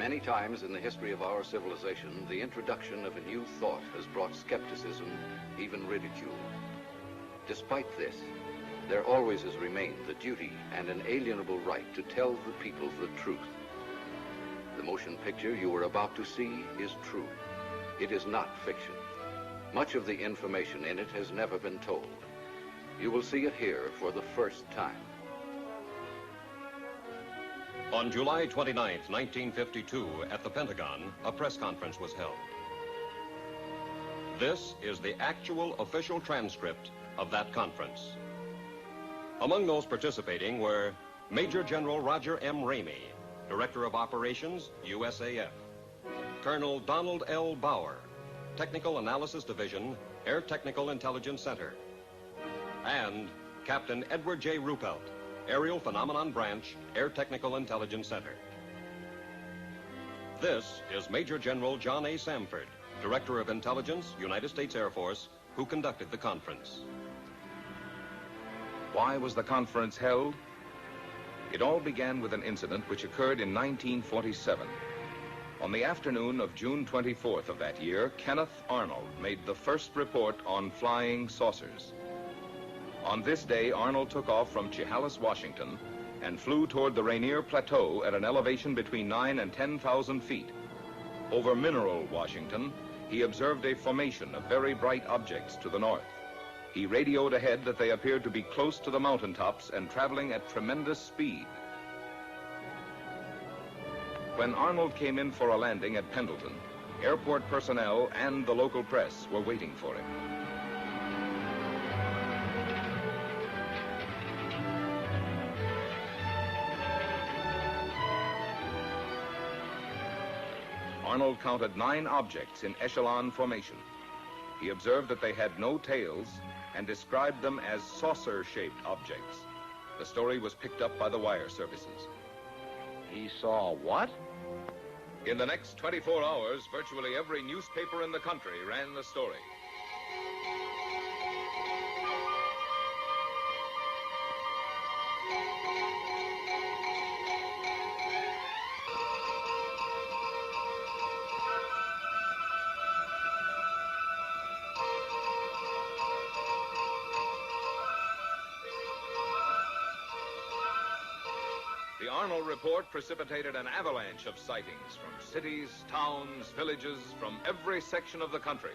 Many times in the history of our civilization, the introduction of a new thought has brought skepticism, even ridicule. Despite this, there always has remained the duty and an alienable right to tell the people the truth. The motion picture you are about to see is true. It is not fiction. Much of the information in it has never been told. You will see it here for the first time. On July 29, 1952, at the Pentagon, a press conference was held. This is the actual official transcript of that conference. Among those participating were Major General Roger M. Ramey, Director of Operations, USAF, Colonel Donald L. Bauer, Technical Analysis Division, Air Technical Intelligence Center, and Captain Edward J. Ruppelt, Aerial Phenomenon Branch, Air Technical Intelligence Center. This is Major General John A. Samford, Director of Intelligence, United States Air Force, who conducted the conference. Why was the conference held? It all began with an incident which occurred in 1947. On the afternoon of June 24th of that year, Kenneth Arnold made the first report on flying saucers. On this day, Arnold took off from Chehalis, Washington, and flew toward the Rainier Plateau at an elevation between 9,000 and 10,000 feet. Over Mineral, Washington, he observed a formation of very bright objects to the north. He radioed ahead that they appeared to be close to the mountaintops and traveling at tremendous speed. When Arnold came in for a landing at Pendleton, airport personnel and the local press were waiting for him. Arnold counted 9 objects in echelon formation. He observed that they had no tails and described them as saucer-shaped objects. The story was picked up by the wire services. He saw what? In the next 24 hours, virtually every newspaper in the country ran the story. The Arnold report precipitated an avalanche of sightings from cities, towns, villages, from every section of the country.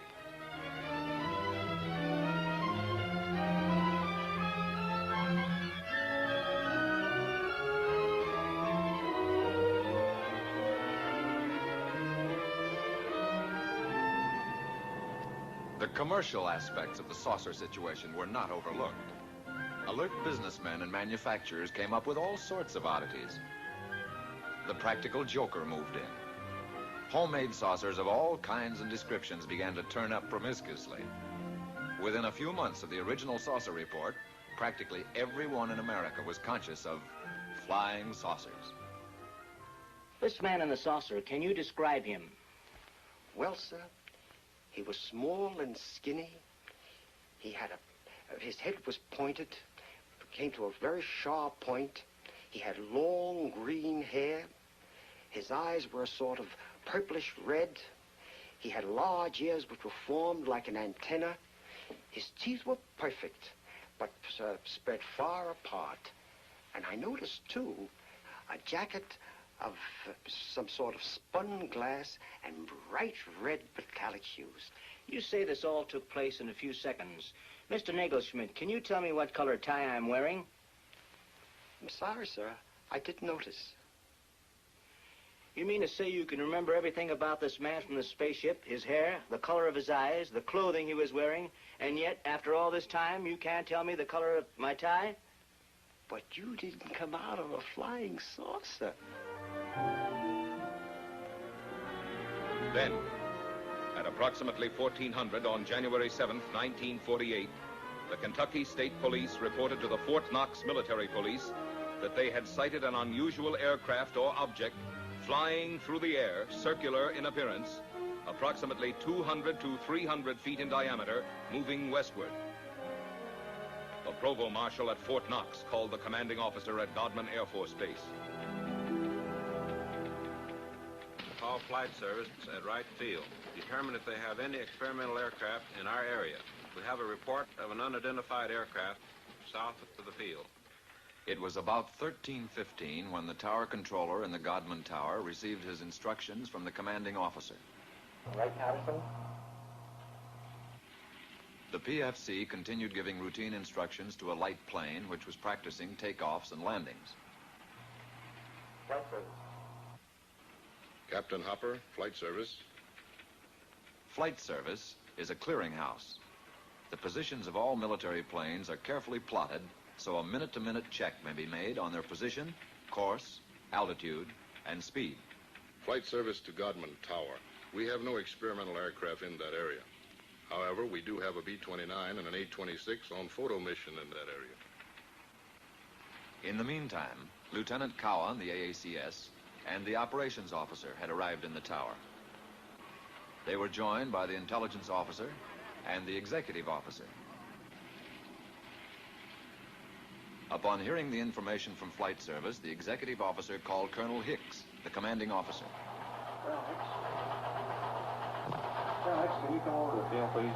The commercial aspects of the saucer situation were not overlooked. Alert businessmen and manufacturers came up with all sorts of oddities. The practical joker moved in. Homemade saucers of all kinds and descriptions began to turn up promiscuously. Within a few months of the original saucer report, practically everyone in America was conscious of flying saucers. This man in the saucer, can you describe him? Well, sir, he was small and skinny. He had his head was pointed, came to a very sharp point. He had long green hair. His eyes were a sort of purplish red. He had large ears which were formed like an antenna. His teeth were perfect, but spread far apart. And I noticed, too, a jacket of some sort of spun glass and bright red metallic hues. You say this all took place in a few seconds. Mr. Nagelschmidt, can you tell me what color tie I'm wearing? I'm sorry, sir. I didn't notice. You mean to say you can remember everything about this man from the spaceship, his hair, the color of his eyes, the clothing he was wearing, and yet, after all this time, you can't tell me the color of my tie? But you didn't come out of a flying saucer. Then, at approximately 1400 on January 7th, 1948, the Kentucky State Police reported to the Fort Knox Military Police that they had sighted an unusual aircraft or object flying through the air, circular in appearance, approximately 200 to 300 feet in diameter, moving westward. The provost marshal at Fort Knox called the commanding officer at Godman Air Force Base. call flight service at Wright Field. Determine if they have any experimental aircraft in our area. We have a report of an unidentified aircraft south of the field. It was about 13:15 when the tower controller in the Godman Tower received his instructions from the commanding officer. Right, Patterson? The PFC continued giving routine instructions to a light plane which was practicing takeoffs and landings. Flight service. Captain Hopper, flight service. Flight service is a clearinghouse. The positions of all military planes are carefully plotted so a minute-to-minute check may be made on their position, course, altitude, and speed. Flight service to Godman Tower. We have no experimental aircraft in that area. However, we do have a B-29 and an A-26 on photo mission in that area. In the meantime, Lieutenant Cowan, the AACS, and the operations officer had arrived in the tower. They were joined by the intelligence officer and the executive officer. Upon hearing the information from flight service, the executive officer called Colonel Hicks, the commanding officer. Colonel Hicks, can you come over to the field, please?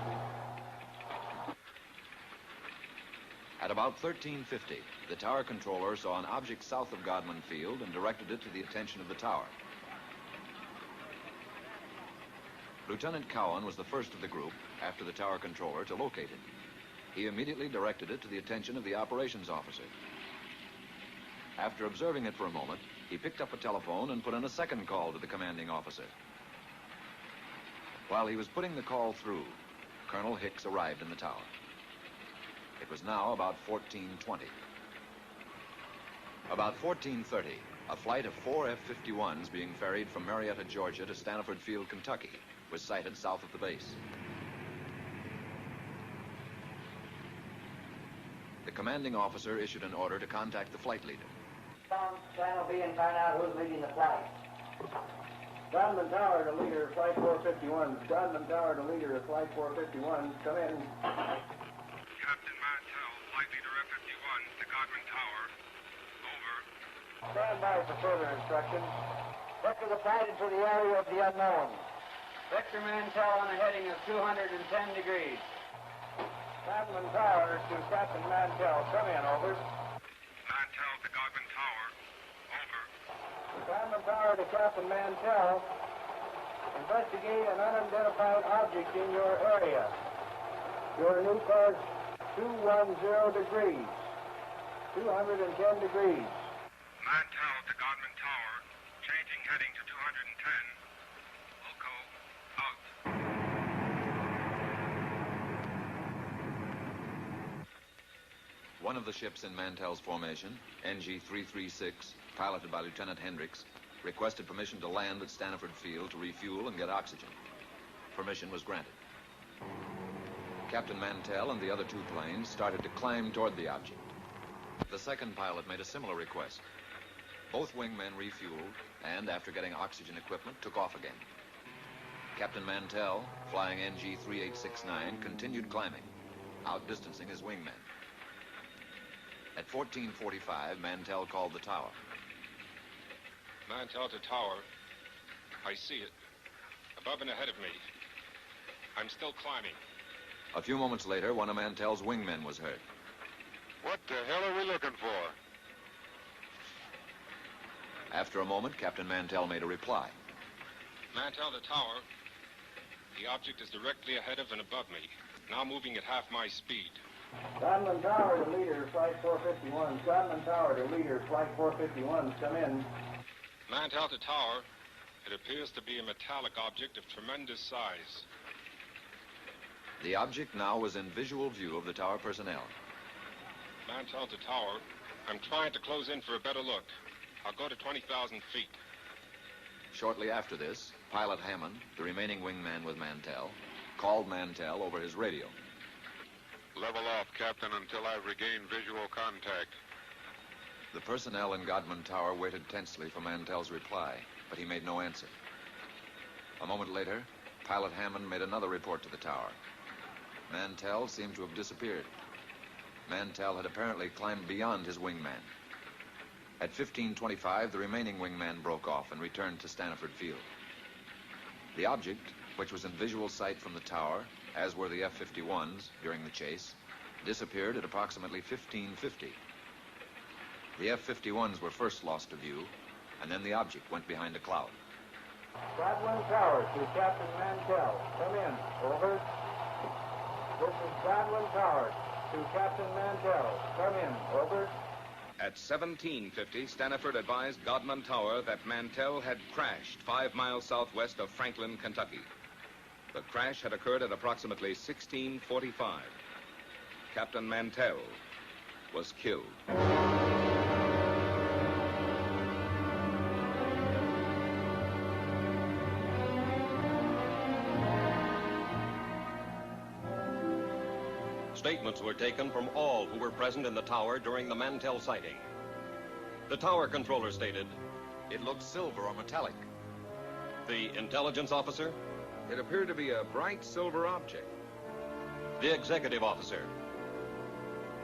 At about 13:50, the tower controller saw an object south of Godman Field and directed it to the attention of the tower. Lieutenant Cowan was the first of the group, after the tower controller, to locate it. He immediately directed it to the attention of the operations officer. After observing it for a moment, he picked up a telephone and put in a second call to the commanding officer. While he was putting the call through, Colonel Hicks arrived in the tower. It was now about 14:20. About 14:30, a flight of 4 F-51s being ferried from Marietta, Georgia to Stanford Field, Kentucky, was sighted south of the base. The commanding officer issued an order to contact the flight leader. Channel B and find out who's leading the flight. Godman Tower to leader, flight 451. Godman Tower to leader, flight 451. Come in. Captain Mantell, flight leader F-51 to Godman Tower. Over. Stand by for further instructions. Vector the flight into the area of the unknown. Vector Mantell on a heading of 210 degrees. Godman Tower to Captain Mantell. Come in, over. Mantell to Godman Tower. Over. Godman Tower to Captain Mantell. Investigate an unidentified object in your area. Your new course, 210 degrees. 210 degrees. Mantell to Godman Tower. Changing heading to 210. Loco, out. One of the ships in Mantell's formation, NG-336, piloted by Lieutenant Hendricks, requested permission to land at Stanford Field to refuel and get oxygen. Permission was granted. Captain Mantell and the other two planes started to climb toward the object. The second pilot made a similar request. Both wingmen refueled and, after getting oxygen equipment, took off again. Captain Mantell, flying NG-3869, continued climbing, outdistancing his wingmen. At 14:45, Mantell called the tower. Mantell to tower. I see it. Above and ahead of me. I'm still climbing. A few moments later, one of Mantell's wingmen was heard. What the hell are we looking for? After a moment, Captain Mantell made a reply. Mantell to tower. The object is directly ahead of and above me. Now moving at half my speed. Godman Tower to leader, flight 451. Godman Tower to leader, flight 451. Come in. Mantell to tower. It appears to be a metallic object of tremendous size. The object now was in visual view of the tower personnel. Mantell to tower. I'm trying to close in for a better look. I'll go to 20,000 feet. Shortly after this, Pilot Hammond, the remaining wingman with Mantell, called Mantell over his radio. Level off, Captain, until I regain visual contact. The personnel in Godman Tower waited tensely for Mantell's reply, but he made no answer. A moment later, Pilot Hammond made another report to the tower. Mantell seemed to have disappeared. Mantell had apparently climbed beyond his wingman. At 15:25, the remaining wingman broke off and returned to Stanford Field. The object, which was in visual sight from the tower, as were the F-51s during the chase, disappeared at approximately 1550. The F-51s were first lost to view, and then the object went behind a cloud. Godwin Tower to Captain Mantell. Come in. Over. This is Godwin Tower to Captain Mantell. Come in. Over. At 1750, Staniford advised Godman Tower that Mantell had crashed 5 miles southwest of Franklin, Kentucky. The crash had occurred at approximately 1645. Captain Mantell was killed. Statements were taken from all who were present in the tower during the Mantell sighting. The tower controller stated, "It looked silver or metallic." The intelligence officer, It appeared to be a bright silver object. the executive officer,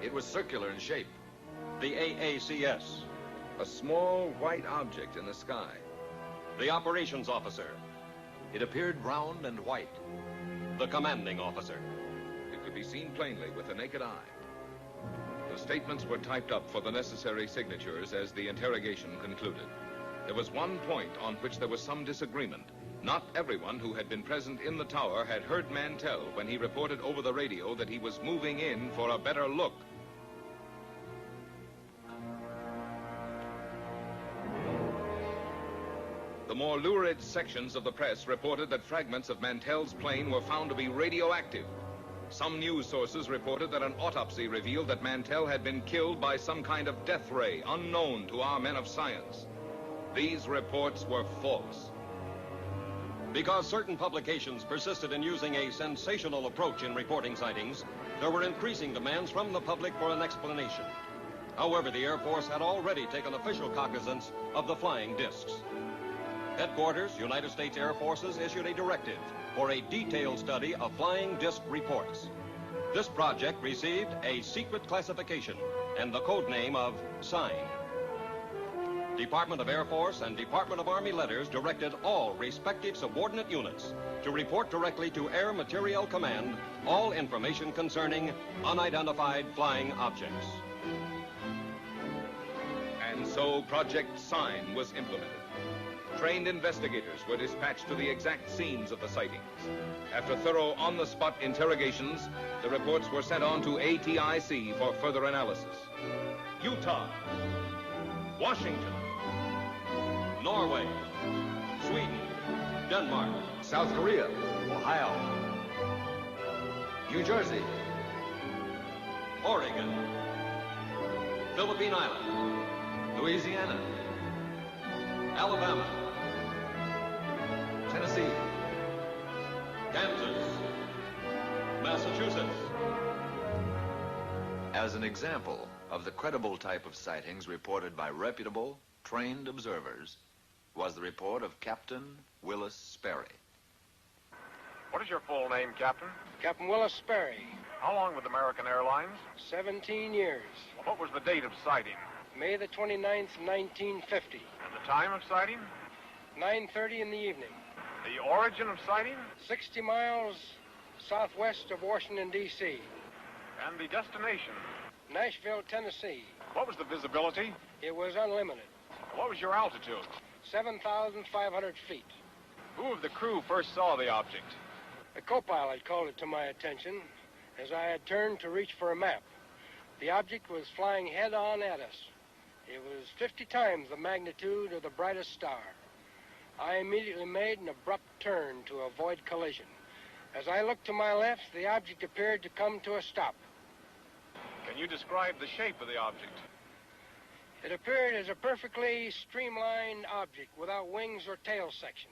It was circular in shape. the AACS, A small white object in the sky. the operations officer, It appeared round and white. the commanding officer. It could be seen plainly with the naked eye. The statements were typed up for the necessary signatures as the interrogation concluded. There was one point on which there was some disagreement. Not everyone who had been present in the tower had heard Mantell when he reported over the radio that he was moving in for a better look. The more lurid sections of the press reported that fragments of Mantell's plane were found to be radioactive. Some news sources reported that an autopsy revealed that Mantell had been killed by some kind of death ray unknown to our men of science. These reports were false. Because certain publications persisted in using a sensational approach in reporting sightings, there were increasing demands from the public for an explanation. However, the Air Force had already taken official cognizance of the flying discs. Headquarters, United States Air Forces, issued a directive for a detailed study of flying disc reports. This project received a secret classification and the code name of Sign. Department of Air Force and Department of Army letters directed all respective subordinate units to report directly to Air Materiel Command all information concerning unidentified flying objects. And so Project Sign was implemented. Trained investigators were dispatched to the exact scenes of the sightings. After thorough on-the-spot interrogations, the reports were sent on to ATIC for further analysis. Utah, Washington, Norway, Sweden, Denmark, South Korea, Ohio, New Jersey, Oregon, Philippine Island, Louisiana, Alabama, Tennessee, Kansas, Massachusetts. As an example of the credible type of sightings reported by reputable, trained observers was the report of Captain Willis Sperry. What is your full name, Captain? Captain Willis Sperry, How long with American Airlines? 17 years. What was the date of sighting? May the 29th, 1950. And the time of sighting? 9:30 in the evening. The origin of sighting? 60 miles southwest of Washington, D.C. And the destination? Nashville, Tennessee. What was the visibility? It was unlimited. What was your altitude? 7,500 feet. Who of the crew first saw the object? The co-pilot called it to my attention as I had turned to reach for a map. The object was flying head-on at us. It was 50 times the magnitude of the brightest star. I immediately made an abrupt turn to avoid collision. As I looked to my left, the object appeared to come to a stop. Can you describe the shape of the object? It appeared as a perfectly streamlined object without wings or tail section,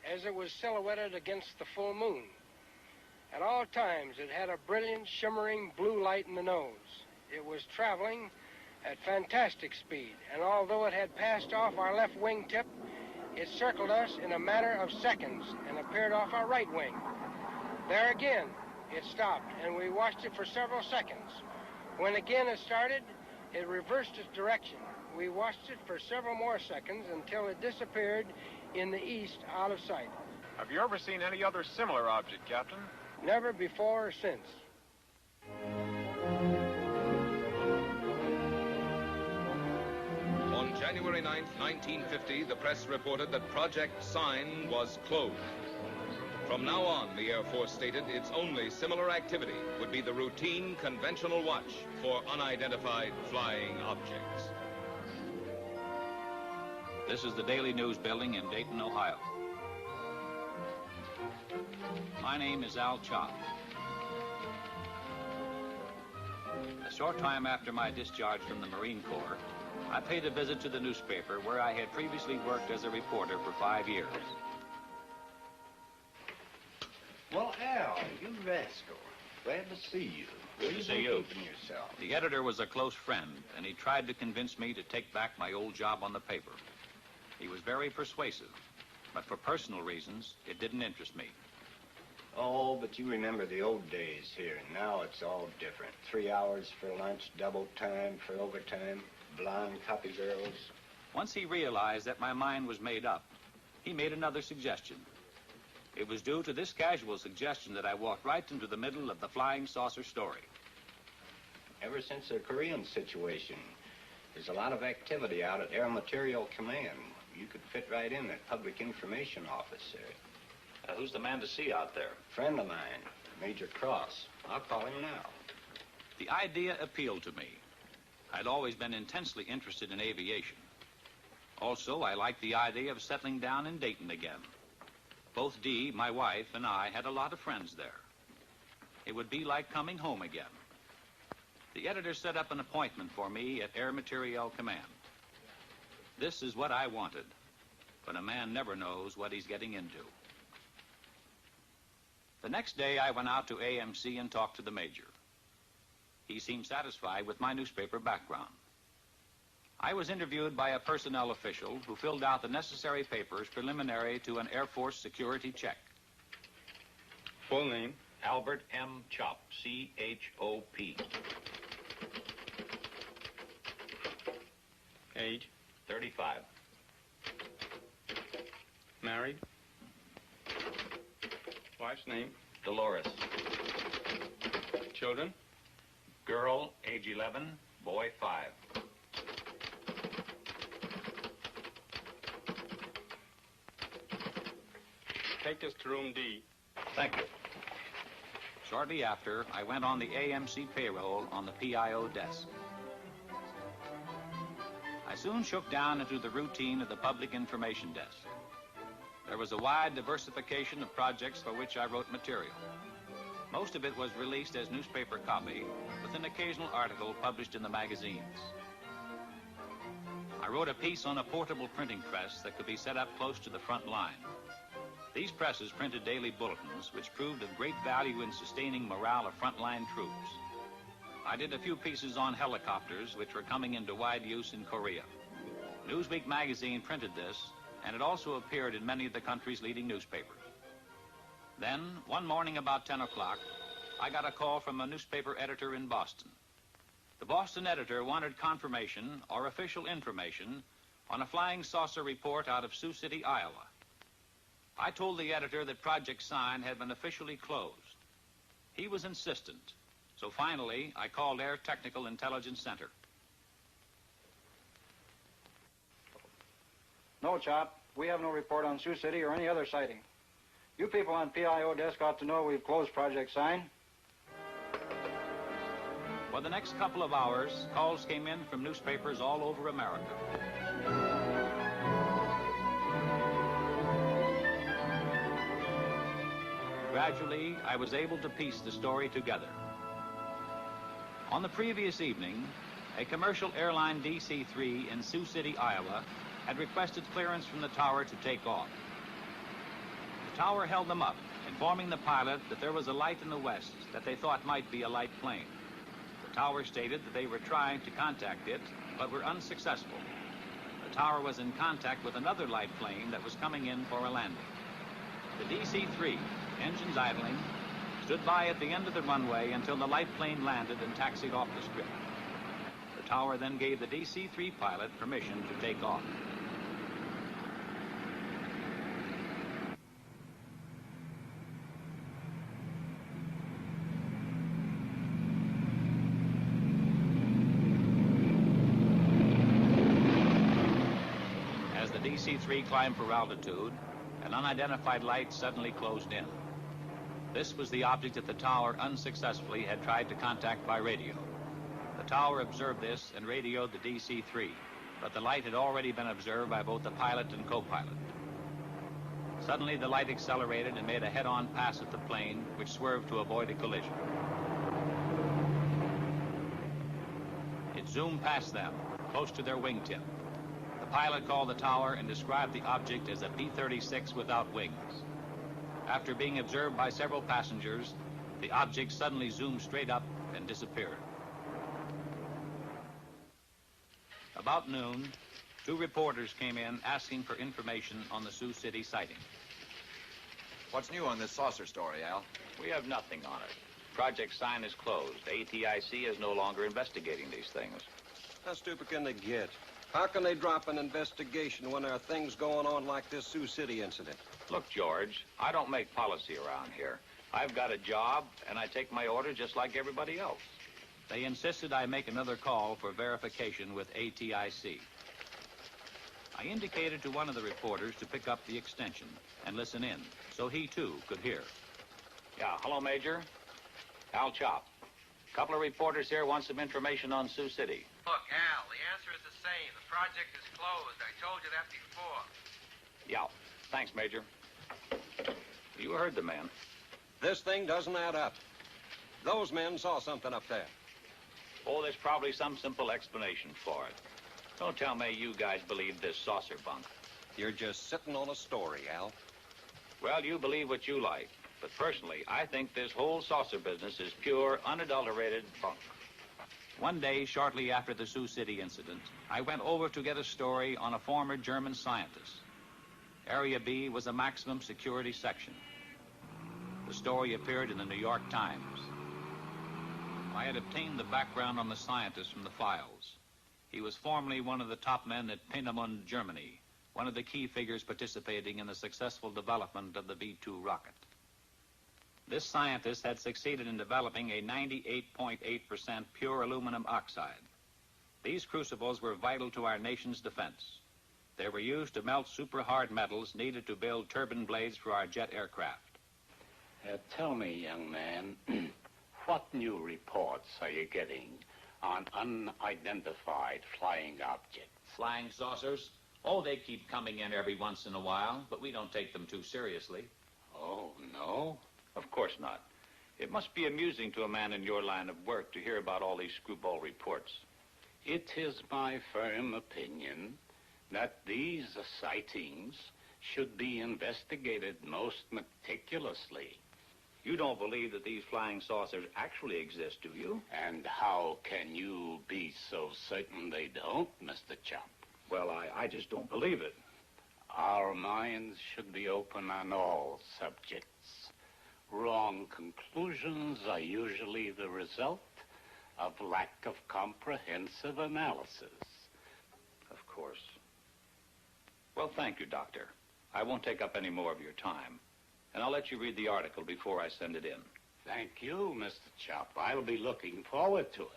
as it was silhouetted against the full moon. At all times, it had a brilliant, shimmering blue light in the nose. It was traveling at fantastic speed, and although it had passed off our left wingtip, it circled us in a matter of seconds and appeared off our right wing. There again, it stopped, and we watched it for several seconds. When again it started, it reversed its direction. We watched it for several more seconds until it disappeared in the east out of sight. Have you ever seen any other similar object, Captain? Never before or since. On January 9th, 1950, the press reported that Project Sign was closed. From now on, the Air Force stated its only similar activity would be the routine conventional watch for unidentified flying objects. This is the Daily News building in Dayton, Ohio. My name is Al Chop. A short time after my discharge from the Marine Corps, I paid a visit to the newspaper where I had previously worked as a reporter for 5 years. Well, Al, you rascal. Glad to see you. Good to see you. Keeping yourself? The editor was a close friend, and he tried to convince me to take back my old job on the paper. He was very persuasive, but for personal reasons, it didn't interest me. Oh, but you remember the old days here, and now it's all different. 3 hours for lunch, double time for overtime, blonde copy girls. Once he realized that my mind was made up, he made another suggestion. It was due to this casual suggestion that I walked right into the middle of the flying saucer story. Ever since the Korean situation, there's a lot of activity out at Air Material Command. You could fit right in that public information office there. Who's the man to see out there? Friend of mine, Major Cross. I'll call him now. The idea appealed to me. I'd always been intensely interested in aviation. Also, I liked the idea of settling down in Dayton again. Both Dee, my wife, and I had a lot of friends there. It would be like coming home again. The editor set up an appointment for me at Air Materiel Command. This is what I wanted, but a man never knows what he's getting into. The next day, I went out to AMC and talked to the major. He seemed satisfied with my newspaper background. I was interviewed by a personnel official who filled out the necessary papers preliminary to an Air Force security check. Full name? Albert M. Chop, C-H-O-P. Age? 35. Married? Wife's name? Dolores. Children? Girl, age 11, boy 5. Take us to room D. Thank you. Shortly after, I went on the AMC payroll on the PIO desk. I soon shook down into the routine of the public information desk. There was a wide diversification of projects for which I wrote material. Most of it was released as newspaper copy, with an occasional article published in the magazines. I wrote a piece on a portable printing press that could be set up close to the front line. These presses printed daily bulletins, which proved of great value in sustaining morale of frontline troops. I did a few pieces on helicopters, which were coming into wide use in Korea. Newsweek magazine printed this, and it also appeared in many of the country's leading newspapers. Then, one morning about 10 o'clock, I got a call from a newspaper editor in Boston. The Boston editor wanted confirmation or official information on a flying saucer report out of Sioux City, Iowa. I told the editor that Project Sign had been officially closed. He was insistent, so finally I called Air Technical Intelligence Center. No, Chop. We have no report on Sioux City or any other sighting. You people on PIO desk ought to know we've closed Project Sign. For the next couple of hours, calls came in from newspapers all over America. Gradually, I was able to piece the story together. On the previous evening, a commercial airline DC-3 in Sioux City, Iowa, had requested clearance from the tower to take off. The tower held them up, informing the pilot that there was a light in the west that they thought might be a light plane. The tower stated that they were trying to contact it, but were unsuccessful. The tower was in contact with another light plane that was coming in for a landing. The DC-3, engines idling, stood by at the end of the runway until the light plane landed and taxied off the strip. The tower then gave the DC-3 pilot permission to take off. DC-3 climbed for altitude, an unidentified light suddenly closed in. This was the object that the tower unsuccessfully had tried to contact by radio. The tower observed this and radioed the DC-3, but the light had already been observed by both the pilot and co-pilot. Suddenly, the light accelerated and made a head-on pass at the plane, which swerved to avoid a collision. It zoomed past them, close to their wingtip. The pilot called the tower and described the object as a B-36 without wings. After being observed by several passengers, the object suddenly zoomed straight up and disappeared. About noon, 2 reporters came in asking for information on the Sioux City sighting. What's new on this saucer story, Al? We have nothing on it. Project Sign is closed. ATIC is no longer investigating these things. How stupid can they get? How can they drop an investigation when there are things going on like this Sioux City incident? Look, George, I don't make policy around here. I've got a job, and I take my orders just like everybody else. They insisted I make another call for verification with ATIC. I indicated to one of the reporters to pick up the extension and listen in, so he, too, could hear. Yeah, hello, Major. Al Chop. Couple of reporters here want some information on Sioux City. Look, Al, the answer is the same. The project is closed. I told you that before. Yeah, thanks, Major. You heard the man. This thing doesn't add up. Those men saw something up there. Oh, there's probably some simple explanation for it. Don't tell me you guys believe this saucer bunk. You're just sitting on a story, Al. Well, you believe what you like. But personally, I think this whole saucer business is pure, unadulterated bunk. One day, shortly after the Sioux City incident, I went over to get a story on a former German scientist. Area B was a maximum security section. The story appeared in the New York Times. I had obtained the background on the scientist from the files. He was formerly one of the top men at Peenemünde, Germany, one of the key figures participating in the successful development of the V-2 rocket. This scientist had succeeded in developing a 98.8% pure aluminum oxide. These crucibles were vital to our nation's defense. They were used to melt super-hard metals needed to build turbine blades for our jet aircraft. Tell me, young man, what new reports are you getting on unidentified flying objects? Flying saucers? Oh, they keep coming in every once in a while, but we don't take them too seriously. Oh, no? Of course not. It must be amusing to a man in your line of work to hear about all these screwball reports. It is my firm opinion that these sightings should be investigated most meticulously. You don't believe that these flying saucers actually exist, do you? And how can you be so certain they don't, Mr. Chop? Well, I just don't believe it. Our minds should be open on all subjects. Wrong conclusions are usually the result of lack of comprehensive analysis. Of course. Well, thank you, Doctor. I won't take up any more of your time. And I'll let you read the article before I send it in. Thank you, Mr. Chop. I'll be looking forward to it.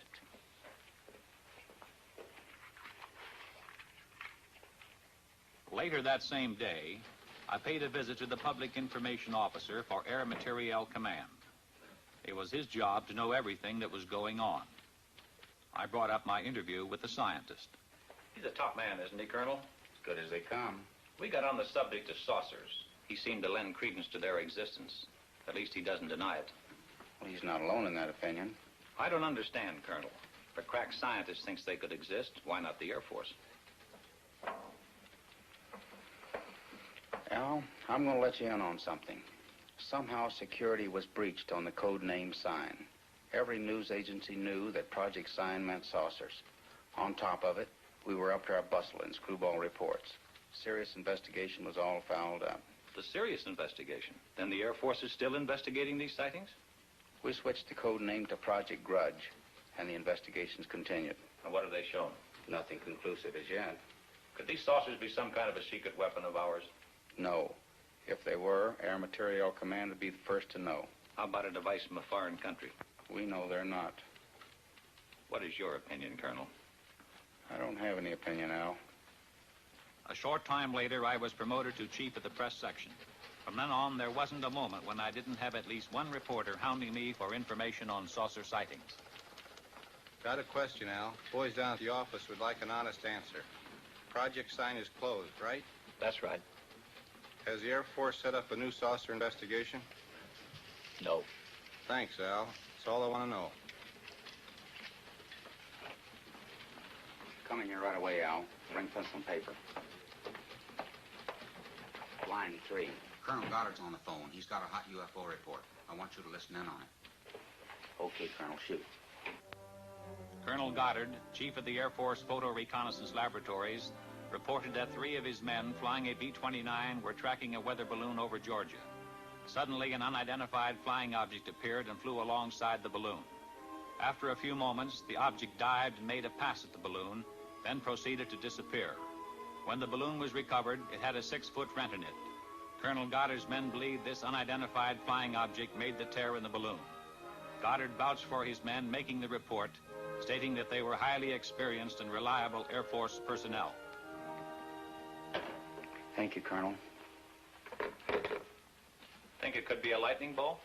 Later that same day, I paid a visit to the Public Information Officer for Air Materiel Command. It was his job to know everything that was going on. I brought up my interview with the scientist. He's a top man, isn't he, Colonel? As good as they come. We got on the subject of saucers. He seemed to lend credence to their existence. At least he doesn't deny it. Well, he's not alone in that opinion. I don't understand, Colonel. If a crack scientist thinks they could exist, why not the Air Force? Al, I'm going to let you in on something. Somehow security was breached on the code name Sign. Every news agency knew that Project Sign meant saucers. On top of it, we were up to our bustle in screwball reports. Serious investigation was all fouled up. The serious investigation? Then the Air Force is still investigating these sightings? We switched the code name to Project Grudge, and the investigations continued. And what have they shown? Nothing conclusive as yet. Could these saucers be some kind of a secret weapon of ours? No. If they were, Air Materiel Command would be the first to know. How about a device from a foreign country? We know they're not. What is your opinion, Colonel? I don't have any opinion, Al. A short time later, I was promoted to chief of the press section. From then on, there wasn't a moment when I didn't have at least one reporter hounding me for information on saucer sightings. Got a question, Al. Boys down at the office would like an honest answer. Project sign is closed, right? That's right. Has the Air Force set up a new saucer investigation? No. Thanks, Al. That's all I want to know. Coming here right away, Al. Bring pencil and paper. Line 3. Colonel Goddard's on the phone. He's got a hot UFO report. I want you to listen in on it. Okay, Colonel, shoot. Colonel Goddard, chief of the Air Force Photo Reconnaissance Laboratories, reported that 3 of his men flying a B-29 were tracking a weather balloon over Georgia. Suddenly, an unidentified flying object appeared and flew alongside the balloon. After a few moments, the object dived and made a pass at the balloon, then proceeded to disappear. When the balloon was recovered, it had a 6-foot rent in it. Colonel Goddard's men believed this unidentified flying object made the tear in the balloon. Goddard vouched for his men making the report, stating that they were highly experienced and reliable Air Force personnel. Thank you, Colonel. Think it could be a lightning bolt?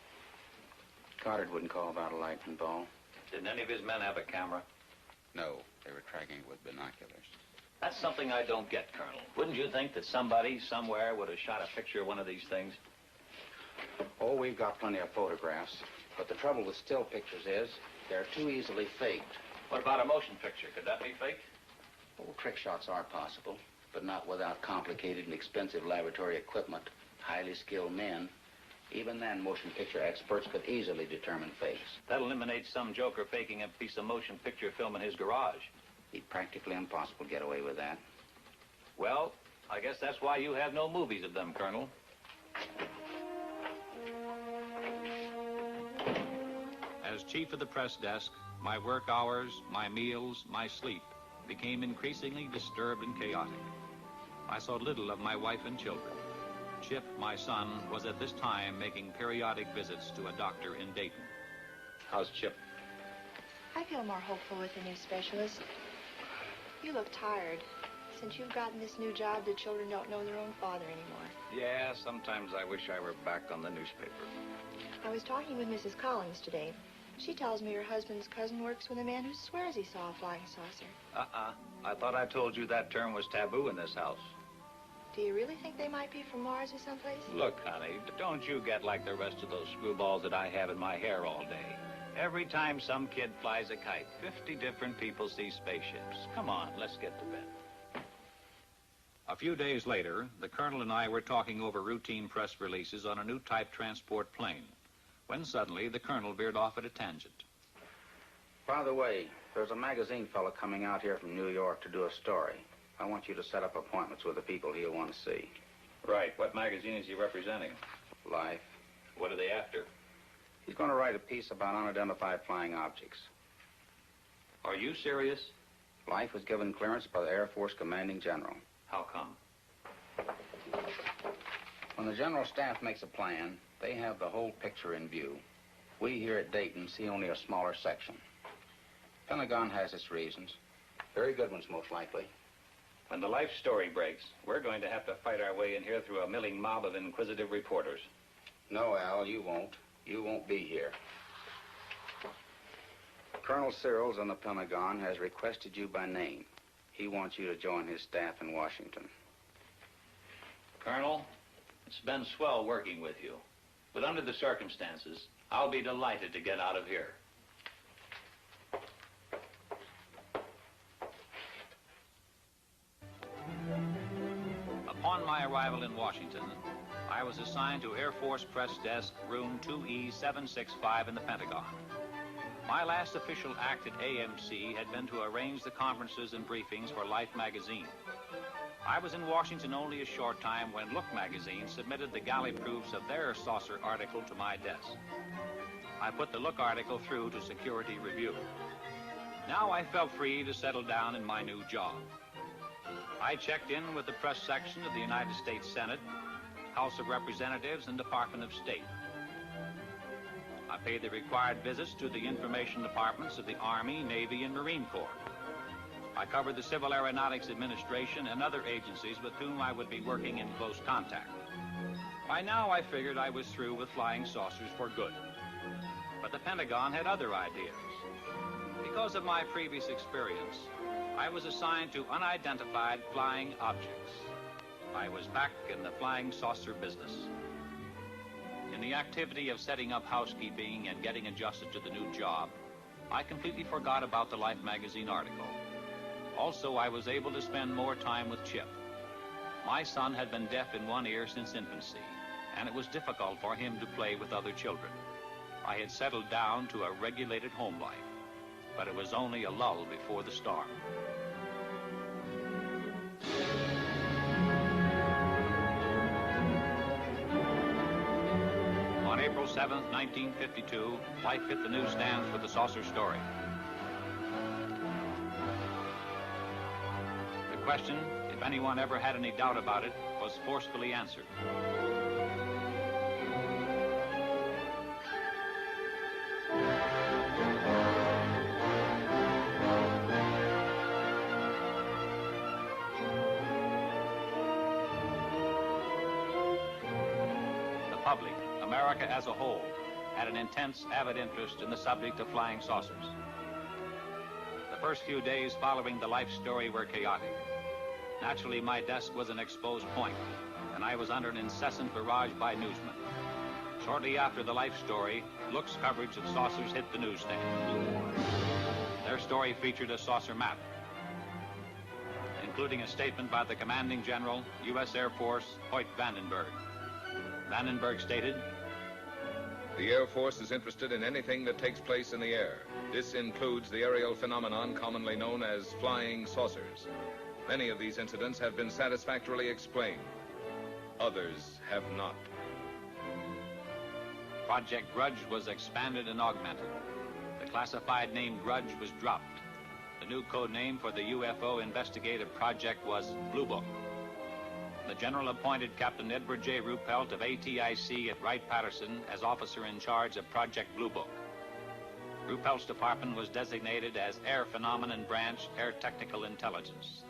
Goddard wouldn't call about a lightning ball. Didn't any of his men have a camera? No, they were tracking it with binoculars. That's something I don't get, Colonel. Wouldn't you think that somebody, somewhere, would have shot a picture of one of these things? Oh, we've got plenty of photographs. But the trouble with still pictures is they're too easily faked. What about a motion picture? Could that be fake? Oh, trick shots are possible, but not without complicated and expensive laboratory equipment, highly skilled men. Even then, motion picture experts could easily determine fakes. That eliminates some joker faking a piece of motion picture film in his garage. It'd be practically impossible to get away with that. Well, I guess that's why you have no movies of them, Colonel. As chief of the press desk, my work hours, my meals, my sleep became increasingly disturbed and chaotic. I saw little of my wife and children. Chip, my son, was at this time making periodic visits to a doctor in Dayton. How's Chip? I feel more hopeful with the new specialist. You look tired. Since you've gotten this new job, the children don't know their own father anymore. Yeah, sometimes I wish I were back on the newspaper. I was talking with Mrs. Collins today. She tells me her husband's cousin works with a man who swears he saw a flying saucer. I thought I told you that term was taboo in this house. Do you really think they might be from Mars or someplace? Look, honey, don't you get like the rest of those screwballs that I have in my hair all day. Every time some kid flies a kite, 50 different people see spaceships. Come on, let's get to bed. A few days later, the colonel and I were talking over routine press releases on a new type transport plane, when suddenly the colonel veered off at a tangent. By the way, there's a magazine fellow coming out here from New York to do a story. I want you to set up appointments with the people he'll want to see. Right. What magazine is he representing? Life. What are they after? He's going to write a piece about unidentified flying objects. Are you serious? Life was given clearance by the Air Force Commanding General. How come? When the General Staff makes a plan, they have the whole picture in view. We here at Dayton see only a smaller section. Pentagon has its reasons. Very good ones, most likely. When the life story breaks, we're going to have to fight our way in here through a milling mob of inquisitive reporters. No, Al, you won't. You won't be here. Colonel Searles on the Pentagon has requested you by name. He wants you to join his staff in Washington. Colonel, it's been swell working with you. But under the circumstances, I'll be delighted to get out of here. Upon my arrival in Washington, I was assigned to Air Force Press Desk, room 2E765 in the Pentagon. My last official act at AMC had been to arrange the conferences and briefings for Life magazine. I was in Washington only a short time when Look magazine submitted the galley proofs of their saucer article to my desk. I put the Look article through to security review. Now I felt free to settle down in my new job. I checked in with the press section of the United States Senate, House of Representatives, and Department of State. I paid the required visits to the information departments of the Army, Navy, and Marine Corps. I covered the Civil Aeronautics Administration and other agencies with whom I would be working in close contact. By now, I figured I was through with flying saucers for good. But the Pentagon had other ideas. Because of my previous experience, I was assigned to unidentified flying objects. I was back in the flying saucer business. In the activity of setting up housekeeping and getting adjusted to the new job, I completely forgot about the Life magazine article. Also, I was able to spend more time with Chip. My son had been deaf in one ear since infancy, and it was difficult for him to play with other children. I had settled down to a regulated home life, but it was only a lull before the storm. On April 7th, 1952, Life hit the newsstands with the saucer story. The question, if anyone ever had any doubt about it, was forcefully answered. The public, America as a whole, had an intense, avid interest in the subject of flying saucers. The first few days following the Life story were chaotic. Naturally, my desk was an exposed point, and I was under an incessant barrage by newsmen. Shortly after the Life story, Look's coverage of saucers hit the newsstand. Their story featured a saucer map, including a statement by the commanding general, U.S. Air Force, Hoyt Vandenberg. Vandenberg stated, "The Air Force is interested in anything that takes place in the air. This includes the aerial phenomenon commonly known as flying saucers. Many of these incidents have been satisfactorily explained. Others have not." Project Grudge was expanded and augmented. The classified name Grudge was dropped. The new code name for the U.F.O. investigative project was Blue Book. The general appointed Captain Edward J. Ruppelt of ATIC at Wright-Patterson as officer in charge of Project Blue Book. Ruppelt's department was designated as Air Phenomenon Branch, Air Technical Intelligence.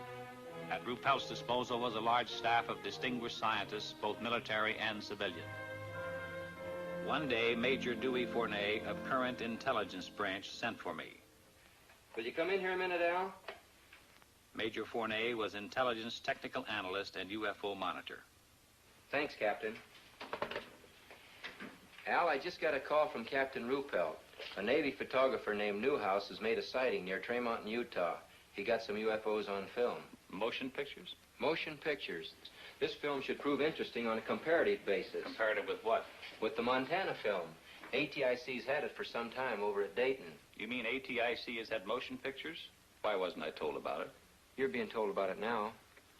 At Ruppelt's disposal was a large staff of distinguished scientists, both military and civilian. One day, Major Dewey Fournay of Current Intelligence Branch sent for me. Will you come in here a minute, Al? Major Fournay was intelligence technical analyst and UFO monitor. Thanks, Captain. Al, I just got a call from Captain Ruppelt. A Navy photographer named Newhouse has made a sighting near Tremont in Utah. He got some UFOs on film. Motion pictures? Motion pictures. This film should prove interesting on a comparative basis. Comparative with what? With the Montana film. ATIC's had it for some time over at Dayton. You mean ATIC has had motion pictures? Why wasn't I told about it? You're being told about it now.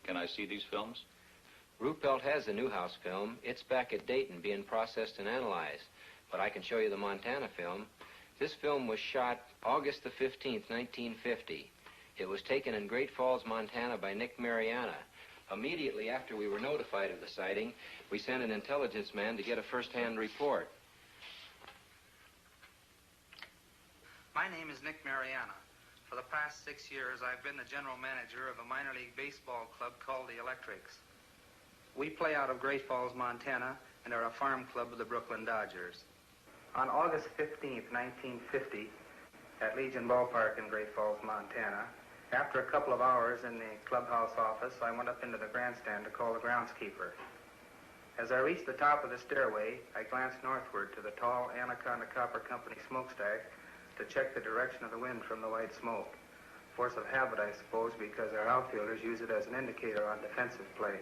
Can I see these films? Ruppelt has the Newhouse film. It's back at Dayton being processed and analyzed. But I can show you the Montana film. This film was shot August the 15th, 1950. It was taken in Great Falls, Montana by Nick Mariana. Immediately after we were notified of the sighting, we sent an intelligence man to get a first-hand report. My name is Nick Mariana. For the past 6 years, I've been the general manager of a minor league baseball club called the Electrics. We play out of Great Falls, Montana, and are a farm club of the Brooklyn Dodgers. On August 15th, 1950, at Legion Ballpark in Great Falls, Montana, after a couple of hours in the clubhouse office, I went up into the grandstand to call the groundskeeper. As I reached the top of the stairway, I glanced northward to the tall Anaconda Copper Company smokestack to check the direction of the wind from the white smoke. Force of habit, I suppose, because our outfielders use it as an indicator on defensive play.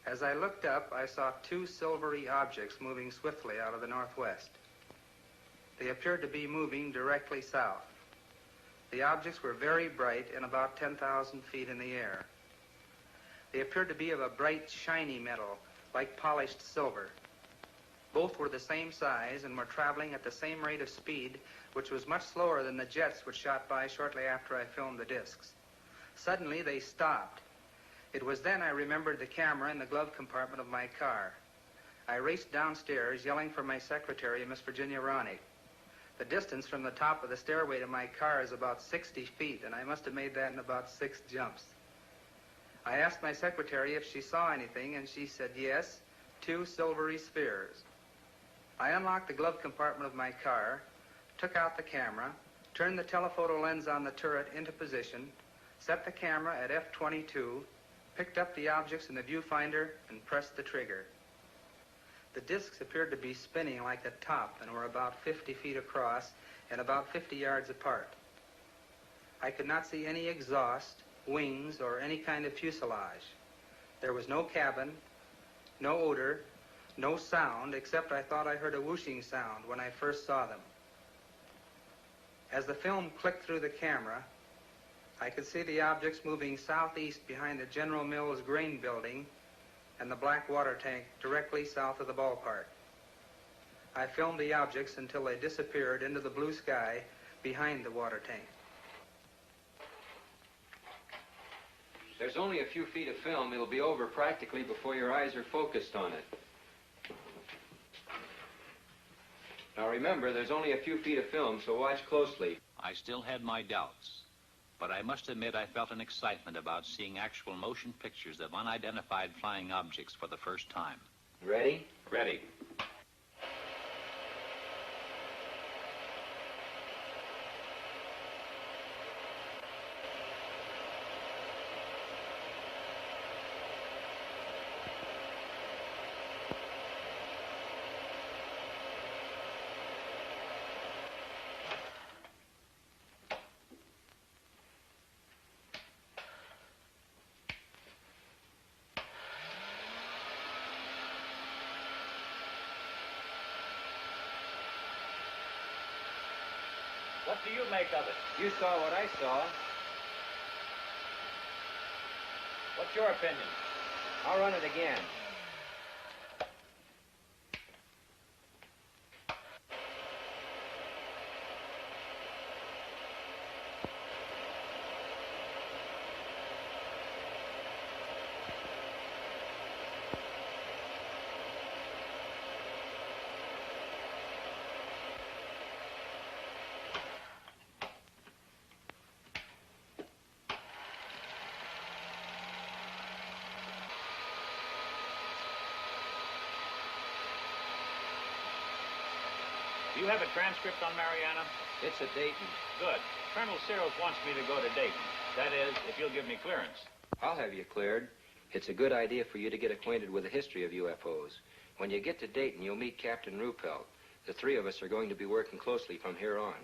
As I looked up, I saw two silvery objects moving swiftly out of the northwest. They appeared to be moving directly south. The objects were very bright and about 10,000 feet in the air. They appeared to be of a bright, shiny metal, like polished silver. Both were the same size and were traveling at the same rate of speed, which was much slower than the jets which shot by shortly after I filmed the discs. Suddenly, they stopped. It was then I remembered the camera in the glove compartment of my car. I raced downstairs, yelling for my secretary, Miss Virginia Ronick. The distance from the top of the stairway to my car is about 60 feet, and I must have made that in about 6 jumps. I asked my secretary if she saw anything, and she said yes, 2 silvery spheres. I unlocked the glove compartment of my car, took out the camera, turned the telephoto lens on the turret into position, set the camera at f/22, picked up the objects in the viewfinder, and pressed the trigger. The discs appeared to be spinning like a top and were about 50 feet across and about 50 yards apart. I could not see any exhaust, wings, or any kind of fuselage. There was no cabin, no odor, no sound, except I thought I heard a whooshing sound when I first saw them. As the film clicked through the camera, I could see the objects moving southeast behind the General Mills grain building and the black water tank directly south of the ballpark. I filmed the objects until they disappeared into the blue sky behind the water tank. There's only a few feet of film. It'll be over practically before your eyes are focused on it. Now remember, there's only a few feet of film, so watch closely. I still had my doubts, but I must admit I felt an excitement about seeing actual motion pictures of unidentified flying objects for the first time. Ready? Ready. What do you make of it? You saw what I saw. What's your opinion? I'll run it again. Do you have a transcript on Mariana? It's at Dayton. Good. Colonel Searles wants me to go to Dayton. That is, if you'll give me clearance. I'll have you cleared. It's a good idea for you to get acquainted with the history of UFOs. When you get to Dayton, you'll meet Captain Ruppelt. The 3 of us are going to be working closely from here on.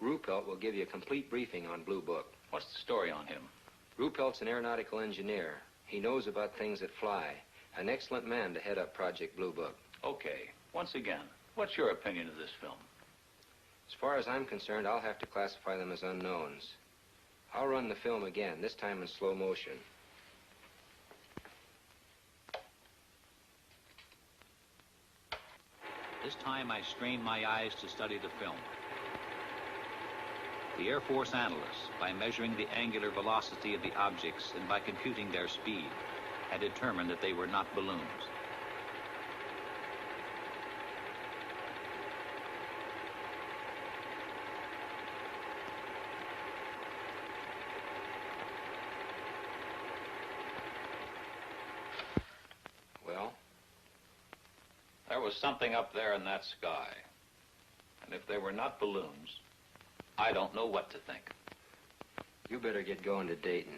Ruppelt will give you a complete briefing on Blue Book. What's the story on him? Ruppelt's an aeronautical engineer. He knows about things that fly. An excellent man to head up Project Blue Book. Okay. Once again, what's your opinion of this film? As far as I'm concerned, I'll have to classify them as unknowns. I'll run the film again, this time in slow motion. This time I strained my eyes to study the film. The Air Force analysts, by measuring the angular velocity of the objects and by computing their speed, had determined that they were not balloons. Well? There was something up there in that sky. And if they were not balloons, I don't know what to think. You better get going to Dayton.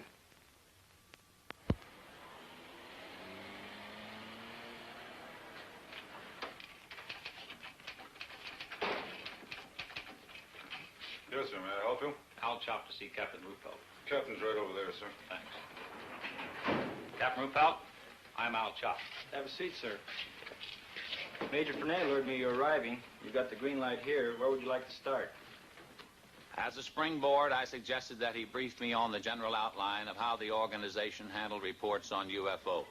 Yes, sir. May I help you? I'll chop to see Captain Ruppelt. Captain's right over there, sir. Thanks. Captain Ruppelt, I'm Al Chop. Have a seat, sir. Major Fernay lured me you're arriving. You've got the green light here. Where would you like to start? As a springboard, I suggested that he brief me on the general outline of how the organization handled reports on UFOs.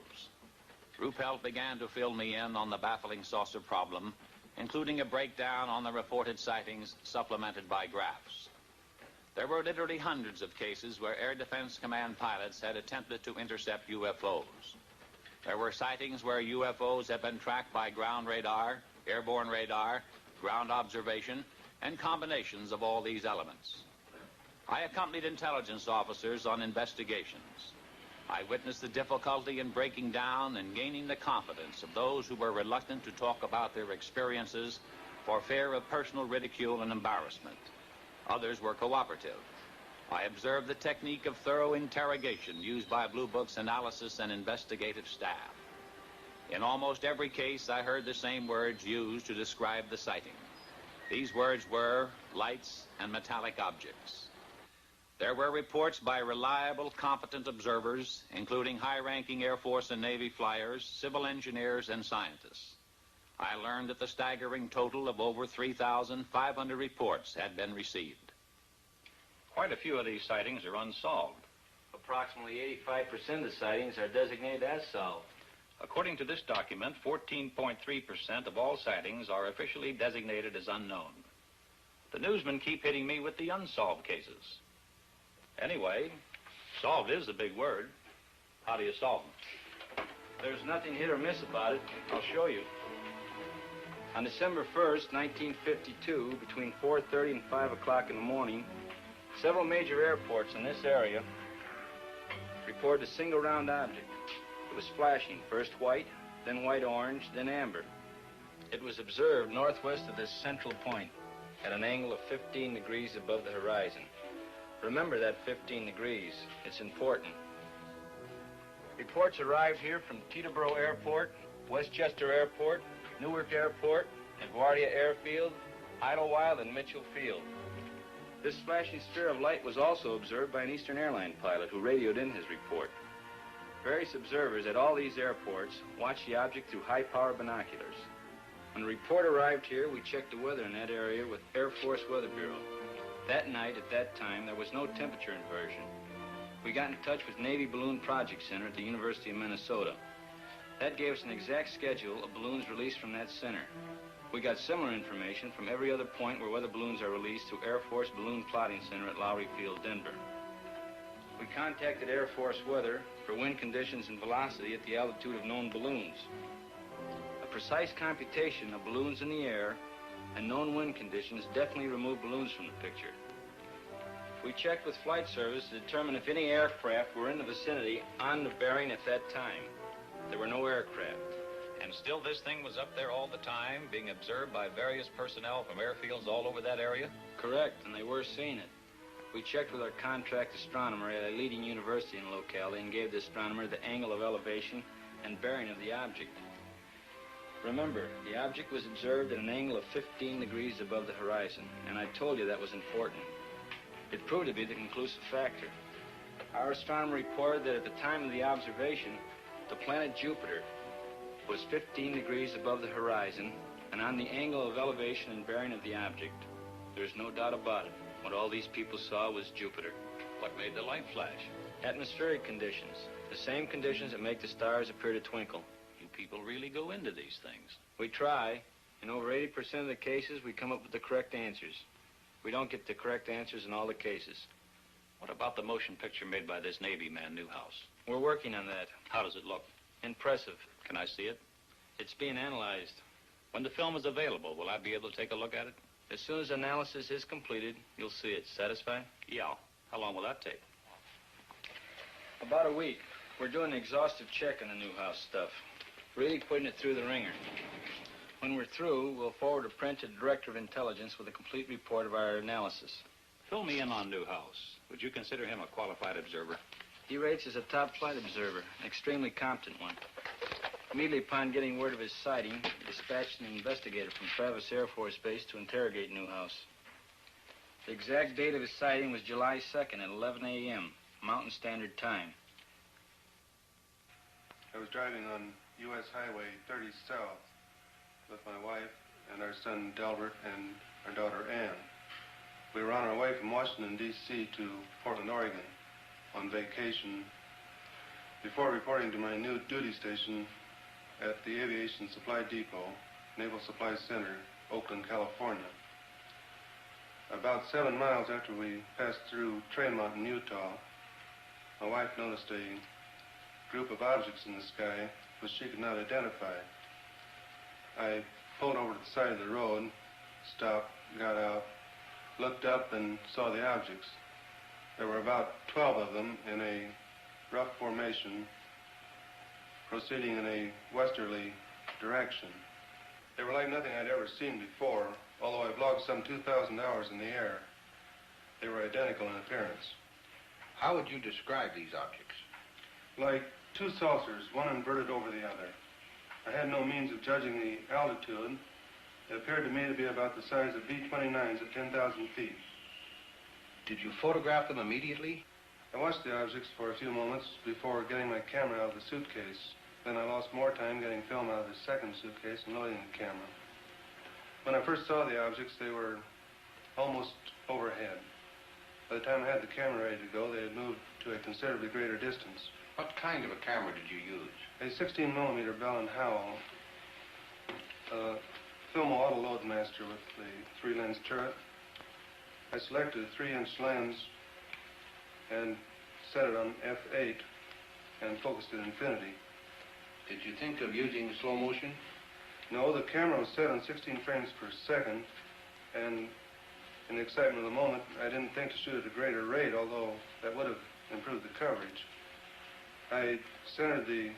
Ruppelt began to fill me in on the baffling saucer problem, including a breakdown on the reported sightings supplemented by graphs. There were literally hundreds of cases where Air Defense Command pilots had attempted to intercept UFOs. There were sightings where UFOs had been tracked by ground radar, airborne radar, ground observation, and combinations of all these elements. I accompanied intelligence officers on investigations. I witnessed the difficulty in breaking down and gaining the confidence of those who were reluctant to talk about their experiences for fear of personal ridicule and embarrassment. Others were cooperative. I observed the technique of thorough interrogation used by Blue Book's analysis and investigative staff. In almost every case, I heard the same words used to describe the sighting. These words were lights and metallic objects. There were reports by reliable, competent observers, including high-ranking Air Force and Navy flyers, civil engineers, and scientists. I learned that the staggering total of over 3,500 reports had been received. Quite a few of these sightings are unsolved. Approximately 85% of the sightings are designated as solved. According to this document, 14.3% of all sightings are officially designated as unknown. The newsmen keep hitting me with the unsolved cases. Anyway, solved is a big word. How do you solve them? There's nothing hit or miss about it. I'll show you. On December 1st, 1952, between 4:30 and 5 o'clock in the morning, several major airports in this area reported a single round object. It was flashing, first white, then white-orange, then amber. It was observed northwest of this central point at an angle of 15 degrees above the horizon. Remember that 15 degrees. It's important. Reports arrived here from Teterboro Airport, Westchester Airport, Newark Airport, LaGuardia Airfield, Idlewild, and Mitchell Field. This flashing sphere of light was also observed by an Eastern Airline pilot who radioed in his report. Various observers at all these airports watched the object through high-power binoculars. When the report arrived here, we checked the weather in that area with Air Force Weather Bureau. That night, at that time, there was no temperature inversion. We got in touch with Navy Balloon Project Center at the University of Minnesota. That gave us an exact schedule of balloons released from that center. We got similar information from every other point where weather balloons are released through Air Force Balloon Plotting Center at Lowry Field, Denver. We contacted Air Force Weather for wind conditions and velocity at the altitude of known balloons. A precise computation of balloons in the air and known wind conditions definitely removed balloons from the picture. We checked with flight service to determine if any aircraft were in the vicinity on the bearing at that time. There were no aircraft. And still this thing was up there all the time, being observed by various personnel from airfields all over that area? Correct, and they were seeing it. We checked with our contract astronomer at a leading university in the locality and gave the astronomer the angle of elevation and bearing of the object. Remember, the object was observed at an angle of 15 degrees above the horizon, and I told you that was important. It proved to be the conclusive factor. Our astronomer reported that at the time of the observation, the planet Jupiter was 15 degrees above the horizon and on the angle of elevation and bearing of the object. There's no doubt about it. What all these people saw was Jupiter. What made the light flash? Atmospheric conditions. The same conditions that make the stars appear to twinkle. You people really go into these things. We try. In over 80% of the cases, we come up with the correct answers. We don't get the correct answers in all the cases. What about the motion picture made by this Navy man, Newhouse? We're working on that. How does it look? Impressive. Can I see it? It's being analyzed. When the film is available, will I be able to take a look at it? As soon as analysis is completed, you'll see it. Satisfied? Yeah. How long will that take? About a week. We're doing an exhaustive check on the Newhouse stuff. Really putting it through the ringer. When we're through, we'll forward a print to the Director of Intelligence with a complete report of our analysis. Fill me in on Newhouse. Would you consider him a qualified observer? He rates as a top flight observer, an extremely competent one. Immediately upon getting word of his sighting, he dispatched an investigator from Travis Air Force Base to interrogate Newhouse. The exact date of his sighting was July 2nd at 11 a.m., Mountain Standard Time. I was driving on U.S. Highway 30 South with my wife and our son Delbert and our daughter Ann. We were on our way from Washington, D.C. to Portland, Oregon on vacation before reporting to my new duty station at the Aviation Supply Depot, Naval Supply Center, Oakland, California. About 7 miles after we passed through Trail Mountain, Utah, my wife noticed a group of objects in the sky which she could not identify. I pulled over to the side of the road, stopped, got out, looked up and saw the objects. There were about 12 of them in a rough formation, proceeding in a westerly direction. They were like nothing I'd ever seen before, although I've logged some 2,000 hours in the air. They were identical in appearance. How would you describe these objects? Like two saucers, one inverted over the other. I had no means of judging the altitude. They appeared to me to be about the size of B-29s at 10,000 feet. Did you photograph them immediately? I watched the objects for a few moments before getting my camera out of the suitcase. Then I lost more time getting film out of the second suitcase and loading the camera. When I first saw the objects, they were almost overhead. By the time I had the camera ready to go, they had moved to a considerably greater distance. What kind of a camera did you use? A 16mm Bell & Howell Filmo Auto Loadmaster with the 3-lens turret. I selected a 3-inch lens and set it on f8 and focused at infinity. Did you think of using slow motion? No, the camera was set on 16 frames per second, and in the excitement of the moment, I didn't think to shoot at a greater rate, although that would have improved the coverage. I centered the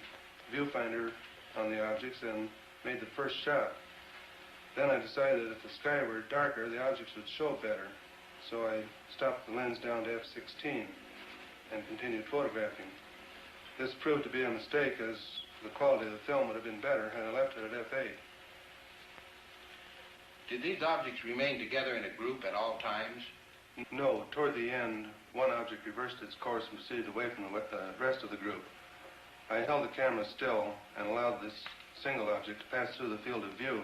viewfinder on the objects and made the first shot. Then I decided that if the sky were darker, the objects would show better. So I stopped the lens down to f16 and continued photographing. This proved to be a mistake, as the quality of the film would have been better had I left it at f8. Did these objects remain together in a group at all times? No. Toward the end, one object reversed its course and proceeded away from the rest of the group. I held the camera still and allowed this single object to pass through the field of view,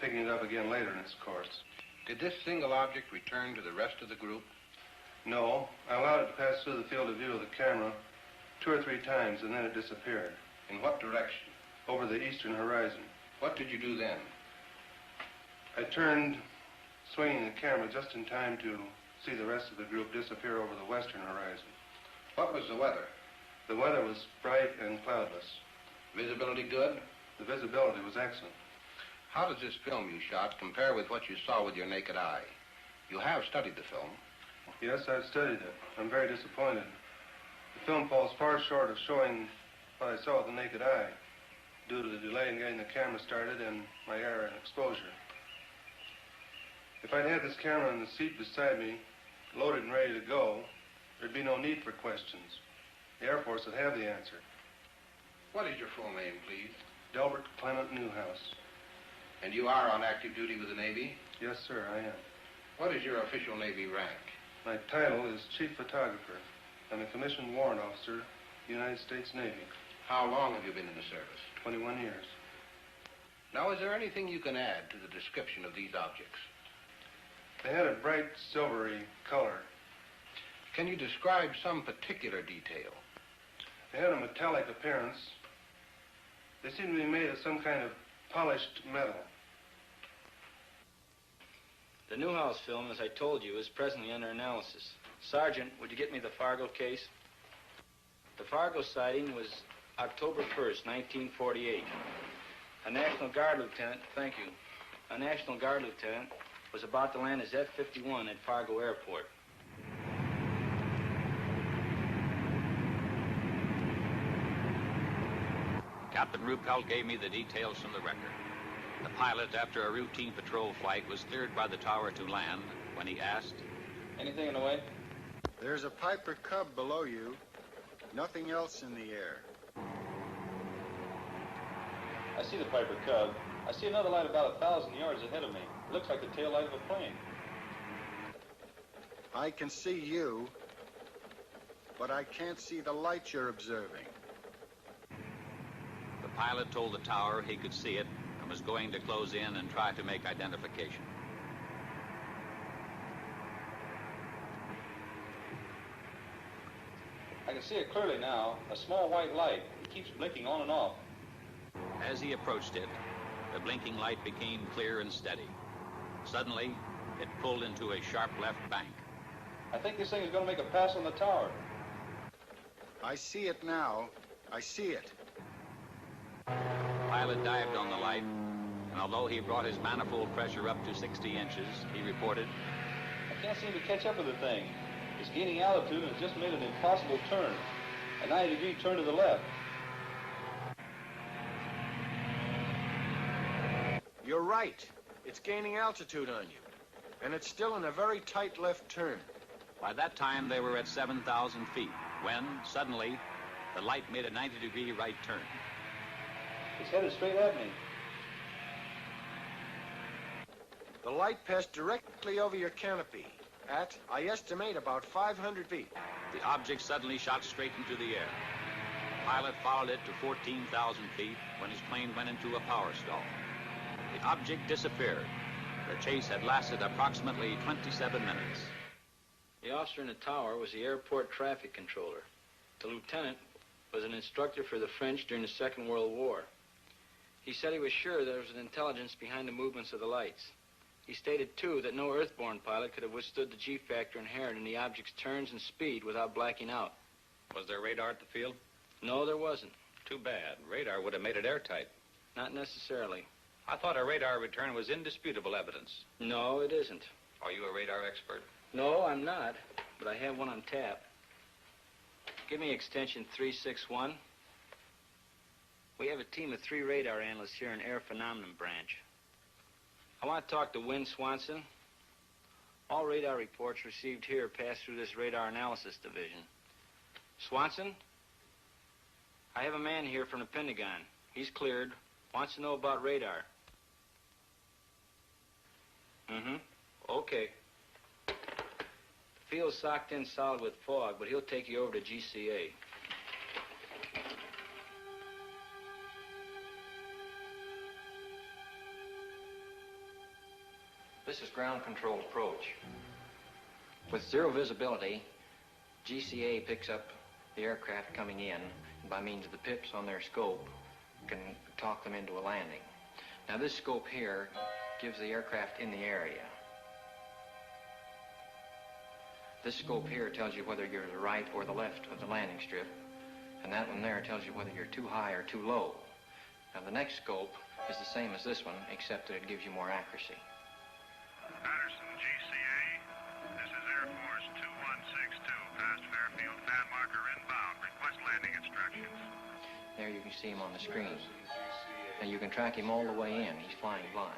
picking it up again later in its course. Did this single object return to the rest of the group? No. I allowed it to pass through the field of view of the camera 2 or 3 times, and then it disappeared. In what direction? Over the eastern horizon. What did you do then? I turned, swinging the camera just in time to see the rest of the group disappear over the western horizon. What was the weather? The weather was bright and cloudless. Visibility good? The visibility was excellent. How does this film you shot compare with what you saw with your naked eye? You have studied the film. Yes, I've studied it. I'm very disappointed. The film falls far short of showing what I saw with the naked eye, due to the delay in getting the camera started and my error in exposure. If I'd had this camera in the seat beside me, loaded and ready to go, there'd be no need for questions. The Air Force would have the answer. What is your full name, please? Delbert Clement Newhouse. And you are on active duty with the Navy? Yes, sir, I am. What is your official Navy rank? My title is Chief Photographer. I'm a commissioned warrant officer, United States Navy. How long have you been in the service? 21 years. Now, is there anything you can add to the description of these objects? They had a bright silvery color. Can you describe some particular detail? They had a metallic appearance. They seemed to be made of some kind of polished metal. The Newhouse film, as I told you, is presently under analysis. Sergeant, would you get me the Fargo case? The Fargo sighting was October 1st, 1948. A National Guard lieutenant, thank you, a National Guard lieutenant was about to land his F-51 at Fargo Airport. Captain Ruppelt gave me the details from the record. The pilot, after a routine patrol flight, was cleared by the tower to land when he asked, "Anything in the way?" "There's a Piper Cub below you. Nothing else in the air." I see the Piper Cub. I see another light about 1,000 yards ahead of me. It looks like the tail light of a plane. I can see you, but I can't see the light you're observing. The pilot told the tower he could see it and was going to close in and try to make identification. I can see it clearly now. A small white light. It keeps blinking on and off. As he approached it, the blinking light became clear and steady. Suddenly, it pulled into a sharp left bank. I think this thing is going to make a pass on the tower. I see it now. I see it. The pilot dived on the light, and although he brought his manifold pressure up to 60 inches, he reported, can't seem to catch up with the thing. It's gaining altitude and has just made an impossible turn. A 90-degree turn to the left. You're right. It's gaining altitude on you. And it's still in a very tight left turn. By that time, they were at 7,000 feet, when, suddenly, the light made a 90-degree right turn. It's headed straight at me. The light passed directly over your canopy at, I estimate, about 500 feet. The object suddenly shot straight into the air. The pilot followed it to 14,000 feet when his plane went into a power stall. The object disappeared. The chase had lasted approximately 27 minutes. The officer in the tower was the airport traffic controller. The lieutenant was an instructor for the French during the Second World War. He said he was sure there was an intelligence behind the movements of the lights. He stated, too, that no earthborn pilot could have withstood the G-factor inherent in the object's turns and speed without blacking out. Was there radar at the field? No, there wasn't. Too bad. Radar would have made it airtight. Not necessarily. I thought a radar return was indisputable evidence. No, it isn't. Are you a radar expert? No, I'm not, but I have one on tap. Give me extension 361. We have a team of 3 radar analysts here in Air Phenomenon Branch. I want to talk to Wynne Swanson. All radar reports received here pass through this radar analysis division. Swanson? I have a man here from the Pentagon. He's cleared. Wants to know about radar. Okay. The field's socked in solid with fog, but he'll take you over to GCA. This is ground control approach. With zero visibility, GCA picks up the aircraft coming in, and by means of the pips on their scope, can talk them into a landing. Now this scope here gives the aircraft in the area. This scope here tells you whether you're to the right or the left of the landing strip, and that one there tells you whether you're too high or too low. Now the next scope is the same as this one, except that it gives you more accuracy. Patterson, GCA. This is Air Force 2162, past Fairfield, fan marker inbound. Request landing instructions. There you can see him on the screen. Now you can track him all the way in. He's flying blind.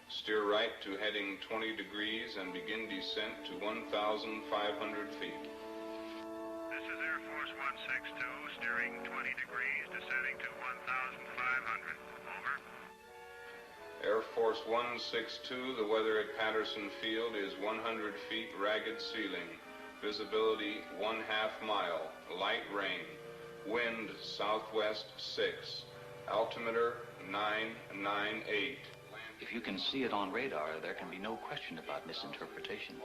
Steer right to heading 20 degrees and begin descent to 1,500 feet. This is Air Force 162, steering 20 degrees, descending to 1,500. Over. Air Force 162, the weather at Patterson Field is 100 feet ragged ceiling. Visibility 1/2 mile. Light rain. Wind southwest 6. Altimeter 998. If you can see it on radar, there can be no question about misinterpretation.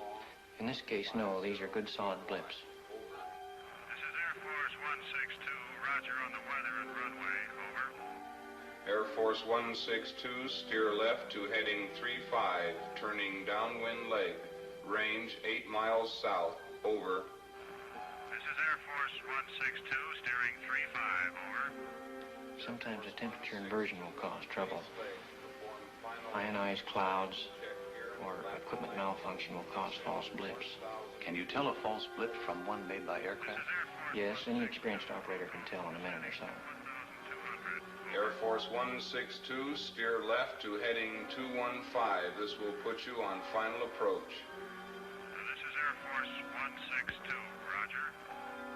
In this case, no. These are good, solid blips. This is Air Force 162, roger on the weather and runway. Over. Air Force 162, steer left to heading 35, turning downwind leg. Range 8 miles south. Over. This is Air Force 162, steering 35. Over. Sometimes a temperature inversion will cause trouble. Ionized clouds or equipment malfunction will cause false blips. Can you tell a false blip from one made by aircraft? Yes, any experienced operator can tell in a minute or so. Air Force 162, steer left to heading 215. This will put you on final approach. This is Air Force 162, roger.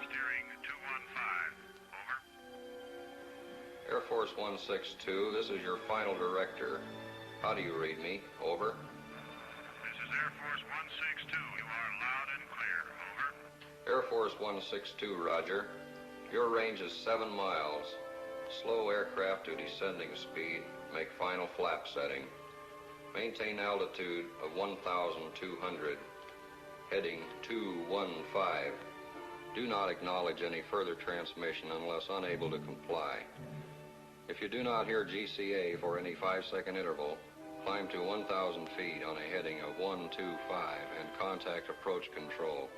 Steering 215. Over. Air Force 162, this is your final director. How do you read me? Over. This is Air Force 162. You are loud and clear. Over. Air Force 162, roger. Your range is 7 miles. Slow aircraft to descending speed. Make final flap setting. Maintain altitude of 1,200. Heading 215. Do not acknowledge any further transmission unless unable to comply. If you do not hear GCA for any 5-second interval, climb to 1,000 feet on a heading of 125 and contact approach control.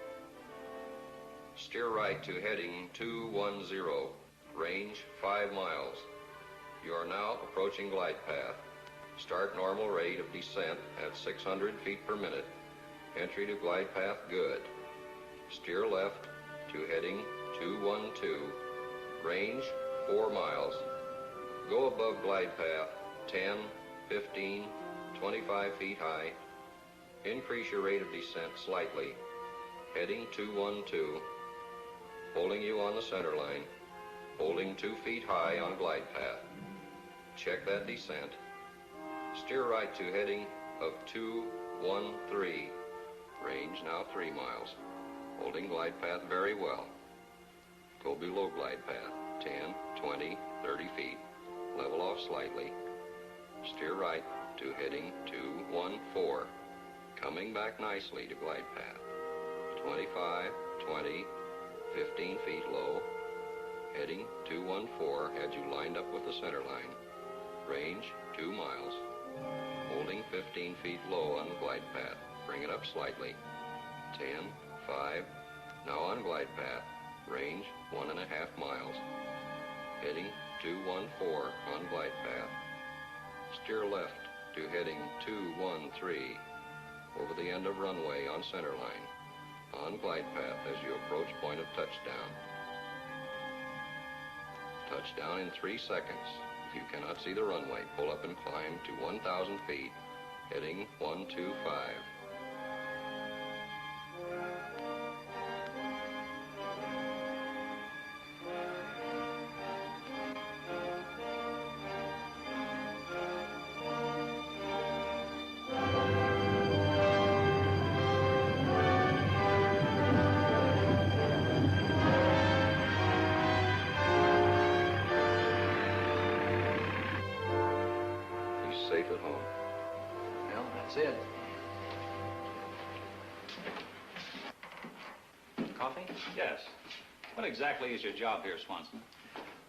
Steer right to heading 210, range 5 miles. You are now approaching glide path. Start normal rate of descent at 600 feet per minute. Entry to glide path good. Steer left to heading 212. Range 4 miles. Go above glide path 10, 15, 25 feet high. Increase your rate of descent slightly. Heading 212. Holding you on the center line. Holding 2 feet high on glide path. Check that descent. Steer right to heading of 213. Range now 3 miles. Holding glide path very well. Go below glide path 10, 20, 30 feet. Level off slightly. Steer right to heading 214. Coming back nicely to glide path. 25, 20, 15 feet low. Heading 214 had you lined up with the center line. Range 2 miles. Holding 15 feet low on the glide path. Bring it up slightly. 10, 5. Now on glide path. Range 1.5 miles. Heading 214 on glide path. Steer left to heading 213 over the end of runway on center line. On glide path as you approach point of touchdown. Touchdown in 3 seconds. If you cannot see the runway, pull up and climb to 1,000 feet, heading 125. Safe at home. Well, that's it. Coffee? Yes. What exactly is your job here, Swanson?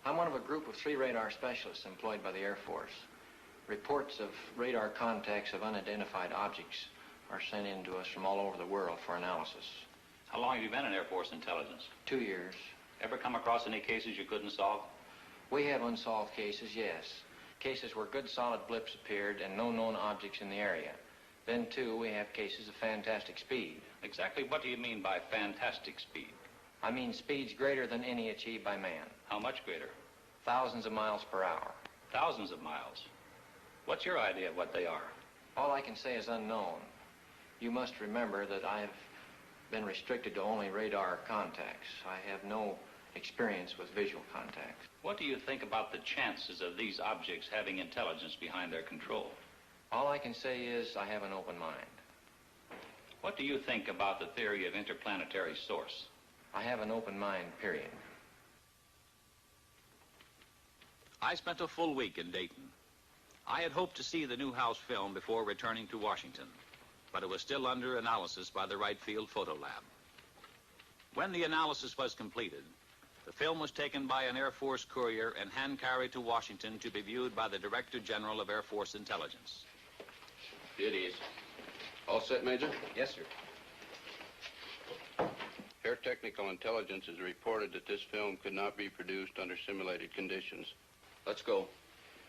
I'm one of a group of 3 radar specialists employed by the Air Force. Reports of radar contacts of unidentified objects are sent in to us from all over the world for analysis. How long have you been in Air Force intelligence? 2 years. Ever come across any cases you couldn't solve? We have unsolved cases, yes. Cases where good solid blips appeared and no known objects in the area. Then, too, we have cases of fantastic speed. Exactly what do you mean by fantastic speed? I mean speeds greater than any achieved by man. How much greater? Thousands of miles per hour. Thousands of miles. What's your idea of what they are? All I can say is unknown. You must remember that I have been restricted to only radar contacts. I have no experience with visual contacts. What do you think about the chances of these objects having intelligence behind their control? All I can say is I have an open mind. What do you think about the theory of interplanetary source? I have an open mind, period. I spent a full week in Dayton. I had hoped to see the Newhouse film before returning to Washington, but it was still under analysis by the Wright Field Photo Lab. When the analysis was completed, the film was taken by an Air Force courier and hand-carried to Washington to be viewed by the Director General of Air Force Intelligence. It is. All set, Major? Yes, sir. Air Technical Intelligence has reported that this film could not be produced under simulated conditions. Let's go.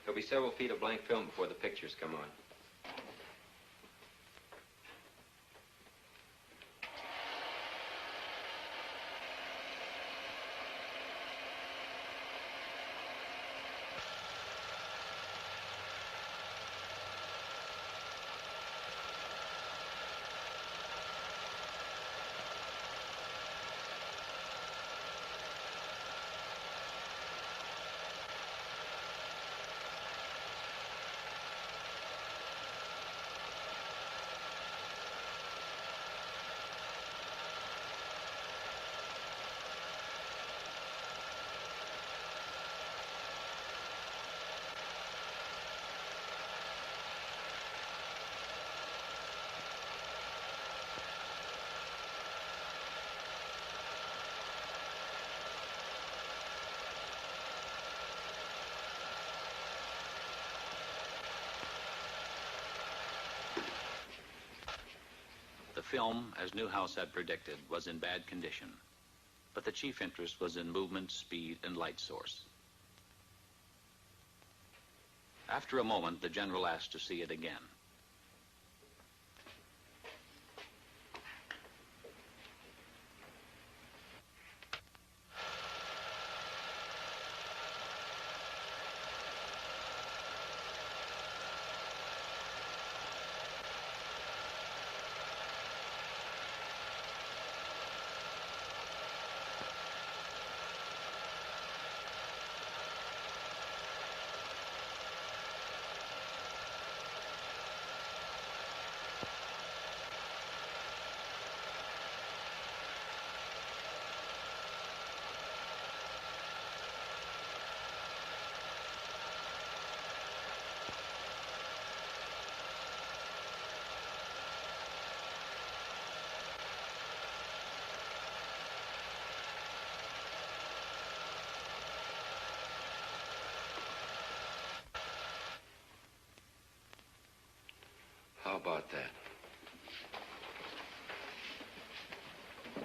There'll be several feet of blank film before the pictures come on. The film, as Newhouse had predicted, was in bad condition, but the chief interest was in movement, speed, and light source. After a moment, the general asked to see it again. about that?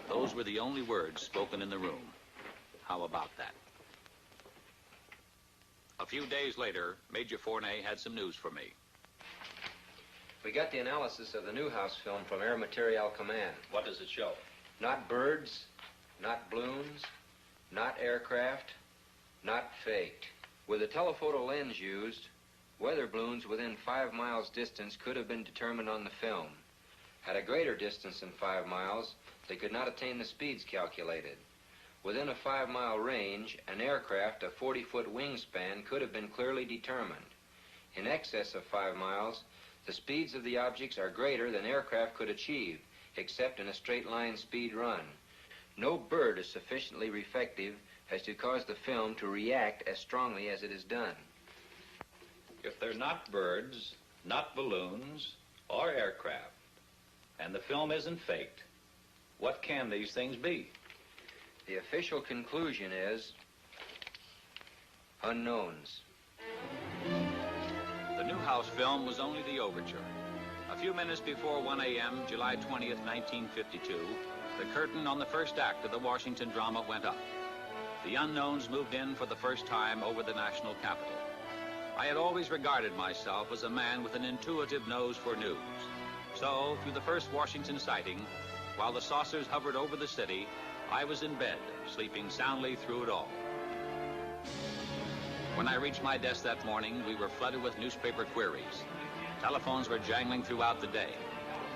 Those were the only words spoken in the room. How about that? A few days later, Major Fournay had some news for me. We got the analysis of the Newhouse film from Air Materiel Command. What does it show? Not birds, not balloons, not aircraft, not faked. With the telephoto lens used, weather balloons within 5 miles distance could have been determined on the film. At a greater distance than 5 miles, they could not attain the speeds calculated. Within a 5-mile range, an aircraft of 40-foot wingspan could have been clearly determined. In excess of 5 miles, the speeds of the objects are greater than aircraft could achieve, except in a straight-line speed run. No bird is sufficiently reflective as to cause the film to react as strongly as it is done. If they're not birds, not balloons, or aircraft, and the film isn't faked, what can these things be? The official conclusion is unknowns. The Newhouse film was only the overture. A few minutes before 1 a.m., July 20th, 1952, the curtain on the first act of the Washington drama went up. The unknowns moved in for the first time over the national capital. I had always regarded myself as a man with an intuitive nose for news. So, through the first Washington sighting, while the saucers hovered over the city, I was in bed, sleeping soundly through it all. When I reached my desk that morning, we were flooded with newspaper queries. Telephones were jangling throughout the day.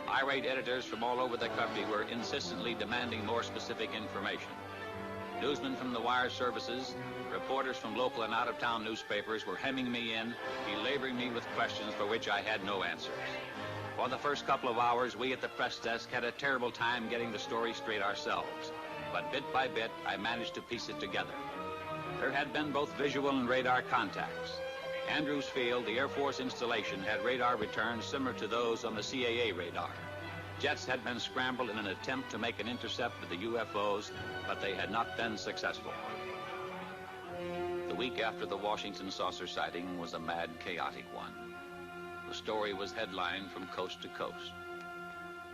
Irate editors from all over the country were insistently demanding more specific information. Newsmen from the wire services, reporters from local and out-of-town newspapers were hemming me in, belaboring me with questions for which I had no answers. For the first couple of hours, we at the press desk had a terrible time getting the story straight ourselves. But bit by bit, I managed to piece it together. There had been both visual and radar contacts. Andrews Field, the Air Force installation, had radar returns similar to those on the CAA radar. Jets had been scrambled in an attempt to make an intercept with the UFOs, but they had not been successful. The week after the Washington saucer sighting was a mad, chaotic one. The story was headlined from coast to coast.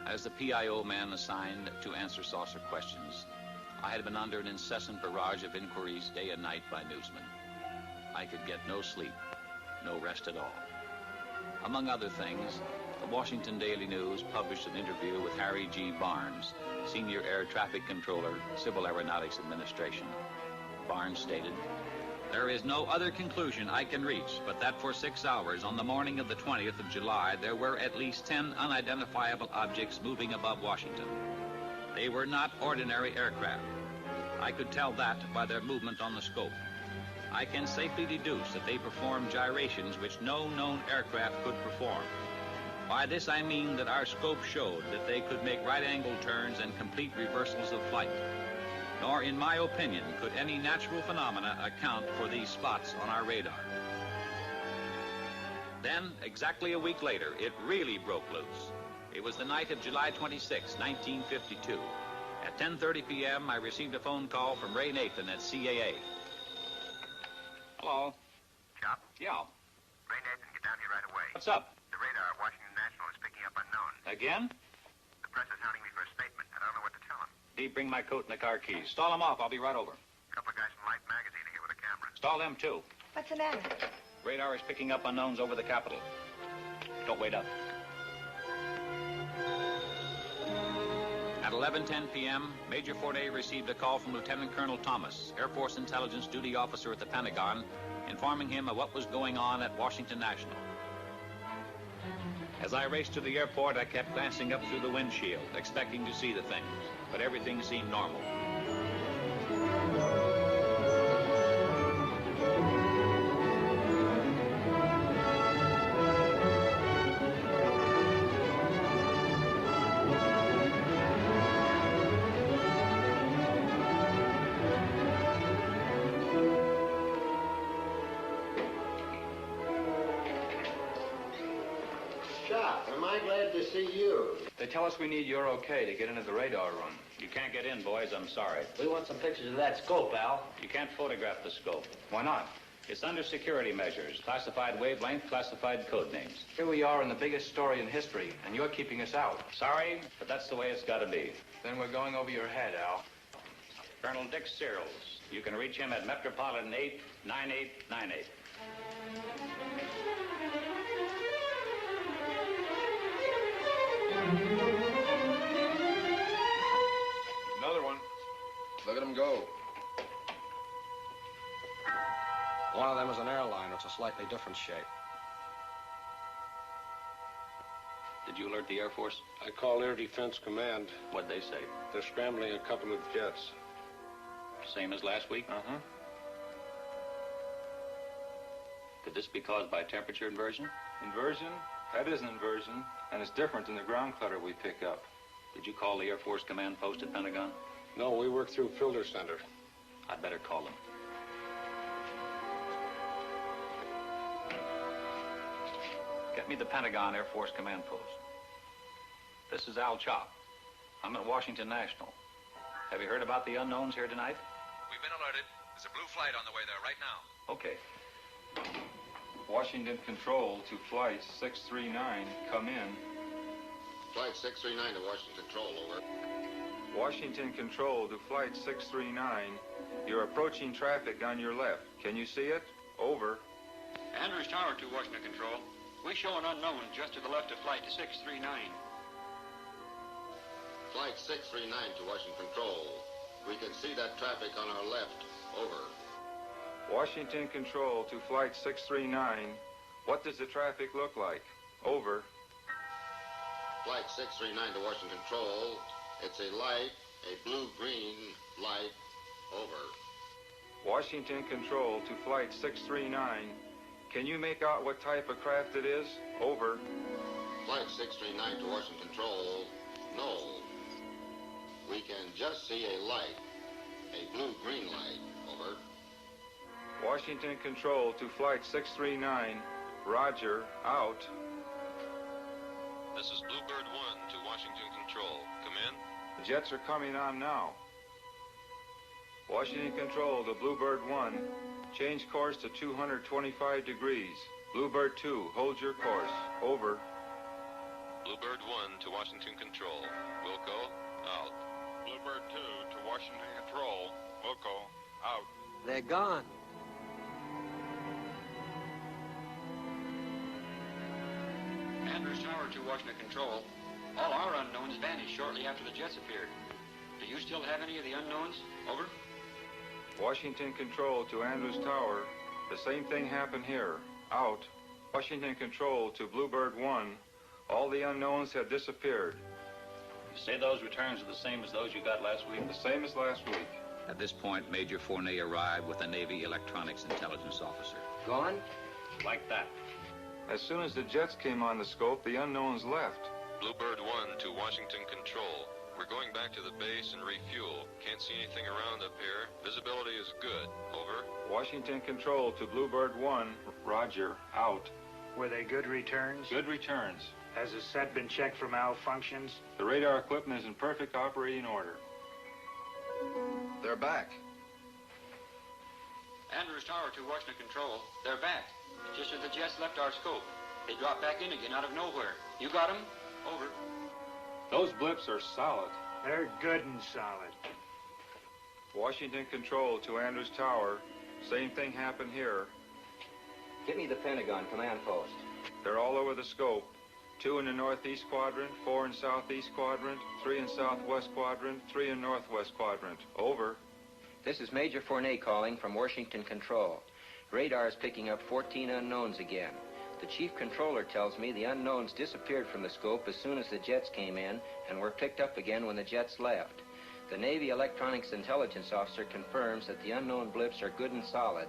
As the PIO man assigned to answer saucer questions, I had been under an incessant barrage of inquiries day and night by newsmen. I could get no sleep, no rest at all. Among other things, the Washington Daily News published an interview with Harry G. Barnes, Senior Air Traffic Controller, Civil Aeronautics Administration. Barnes stated, "There is no other conclusion I can reach but that for 6 hours on the morning of the 20th of July, there were at least 10 unidentifiable objects moving above Washington. They were not ordinary aircraft. I could tell that by their movement on the scope. I can safely deduce that they performed gyrations which no known aircraft could perform. By this I mean that our scope showed that they could make right-angle turns and complete reversals of flight. Nor, in my opinion, could any natural phenomena account for these spots on our radar." Then, exactly a week later, it really broke loose. It was the night of July 26, 1952. At 10:30 p.m., I received a phone call from Ray Nathan at CAA. Hello. Chop? Yeah. Ray Nathan, get down here right away. What's up? The radar at Washington National is picking up unknowns. Again? The press is hounding me for a statement. I don't know what to tell them. Dee, bring my coat and the car keys. Stall them off. I'll be right over. A couple of guys from Life magazine are here with a camera. Stall them, too. What's the matter? Radar is picking up unknowns over the Capitol. Don't wait up. At 11:10 p.m., Major Fournay received a call from Lieutenant Colonel Thomas, Air Force Intelligence Duty Officer at the Pentagon, informing him of what was going on at Washington National. As I raced to the airport, I kept glancing up through the windshield, expecting to see the things, but everything seemed normal. Am I glad to see you? They tell us we need your okay to get into the radar room. You can't get in, boys. I'm sorry. We want some pictures of that scope, Al. You can't photograph the scope. Why not? It's under security measures, classified wavelength, classified code names. Here we are in the biggest story in history, and you're keeping us out. Sorry, but that's the way it's got to be. Then we're going over your head, Al. Colonel Dick Searles. You can reach him at Metropolitan 89898. Another one. Look at him go. One of them is an airliner. It's a slightly different shape. Did you alert the Air Force? I called Air Defense Command. What'd they say? They're scrambling a couple of jets. Same as last week? Uh-huh. Could this be caused by temperature inversion? Inversion? That isn't inversion, and it's different than the ground clutter we pick up. Did you call the Air Force Command Post at Pentagon? No, we work through Filter Center. I'd better call them. Get me the Pentagon Air Force Command Post. This is Al Chop. I'm at Washington National. Have you heard about the unknowns here tonight? We've been alerted. There's a blue flight on the way there right now. Okay. Washington Control to Flight 639, come in. Flight 639 to Washington Control, over. Washington Control to Flight 639, you're approaching traffic on your left. Can you see it? Over. Andrews Tower to Washington Control. We show an unknown just to the left of Flight 639. Flight 639 to Washington Control. We can see that traffic on our left. Over. Washington Control to Flight 639, what does the traffic look like? Over. Flight 639 to Washington Control. It's a light, a blue-green light. Over. Washington Control to Flight 639, can you make out what type of craft it is? Over. Flight 639 to Washington Control. No. We can just see a light, a blue-green light. Over. Washington Control to Flight 639, roger, out. This is Bluebird 1 to Washington Control. Come in. The jets are coming on now. Washington Control to Bluebird 1, change course to 225 degrees. Bluebird 2, hold your course. Over. Bluebird 1 to Washington Control. Wilco, out. Bluebird 2 to Washington Control. Wilco, out. They're gone. Andrews Tower to Washington Control. All our unknowns vanished shortly after the jets appeared. Do you still have any of the unknowns? Over. Washington Control to Andrews Tower, the same thing happened here. Out. Washington Control to Bluebird 1, all the unknowns have disappeared. You say those returns are the same as those you got last week? The same as last week. At this point, Major Fournet arrived with a Navy electronics intelligence officer. Gone? Like that. As soon as the jets came on the scope, the unknowns left. Bluebird 1 to Washington Control. We're going back to the base and refuel. Can't see anything around up here. Visibility is good. Over. Washington Control to Bluebird 1, roger, out. Were they good returns? Good returns. Has the set been checked for malfunctions? The radar equipment is in perfect operating order. They're back. Andrews Tower to Washington Control. They're back. Just as the jets left our scope. They dropped back in again out of nowhere. You got them? Over. Those blips are solid. They're good and solid. Washington Control to Andrews Tower. Same thing happened here. Get me the Pentagon command post. They're all over the scope. 2 in the northeast quadrant, 4 in southeast quadrant, 3 in southwest quadrant, 3 in northwest quadrant. Over. This is Major Fournet calling from Washington Control. Radar is picking up 14 unknowns again. The chief controller tells me the unknowns disappeared from the scope as soon as the jets came in and were picked up again when the jets left. The Navy electronics intelligence officer confirms that the unknown blips are good and solid.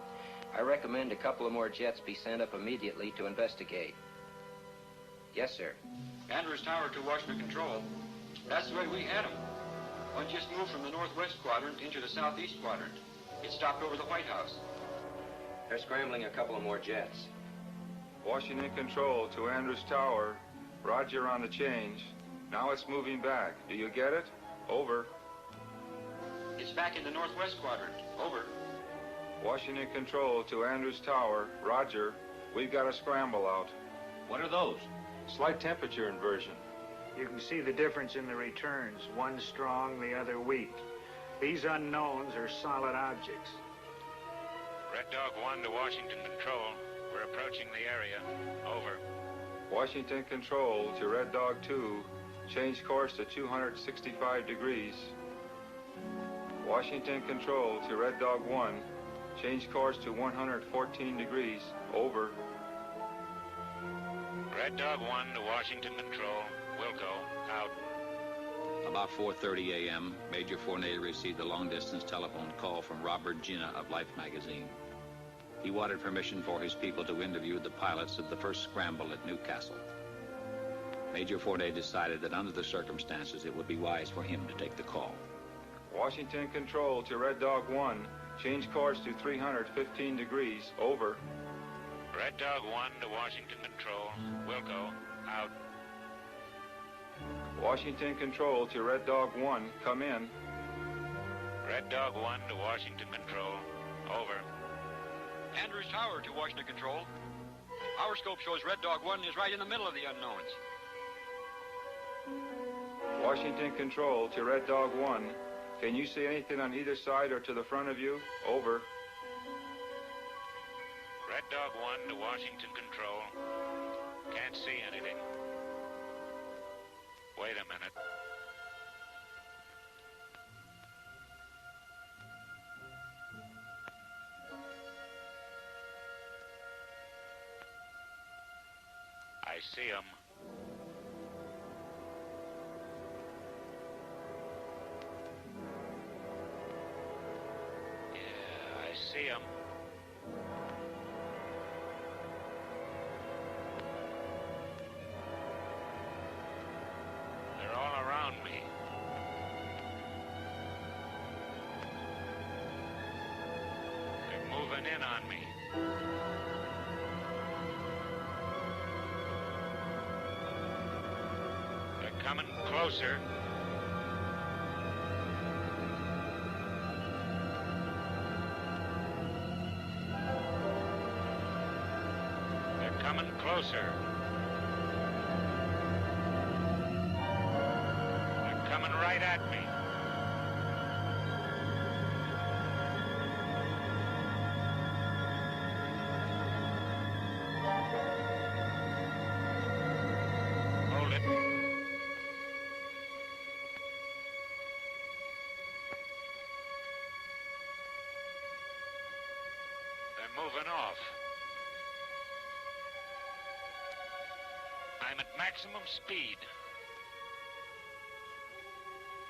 I recommend a couple of more jets be sent up immediately to investigate. Yes, sir. Andrews Tower to Washington Control. That's the way we had them. One just moved from the northwest quadrant into the southeast quadrant. It stopped over the White House. They're scrambling a couple of more jets. Washington Control to Andrews Tower. Roger on the change. Now it's moving back. Do you get it? Over. It's back in the northwest quadrant. Over. Washington Control to Andrews Tower. Roger. We've got a scramble out. What are those? Slight temperature inversion. You can see the difference in the returns. One strong, the other weak. These unknowns are solid objects. Red Dog 1 to Washington Control. We're approaching the area. Over. Washington Control to Red Dog 2. Change course to 265 degrees. Washington Control to Red Dog 1. Change course to 114 degrees. Over. Red Dog 1 to Washington Control. Wilco, out. About 4:30 a.m., Major Fournet received a long-distance telephone call from Robert Gina of Life magazine. He wanted permission for his people to interview the pilots of the first scramble at Newcastle. Major Fournet decided that under the circumstances, it would be wise for him to take the call. Washington Control to Red Dog 1. Change course to 315 degrees. Over. Red Dog 1 to Washington Control. Wilco, out. Washington Control to Red Dog 1. Come in. Red Dog 1 to Washington Control. Over. Andrews Tower to Washington Control. Our scope shows Red Dog 1 is right in the middle of the unknowns. Washington Control to Red Dog 1. Can you see anything on either side or to the front of you? Over. Red Dog 1 to Washington Control. Can't see anything. Wait a minute. I see 'em. Yeah, I see 'em. They're all around me. They're moving in on me. They're coming closer. They're coming closer. Coming right at me. Hold it. They're moving off. I'm at maximum speed.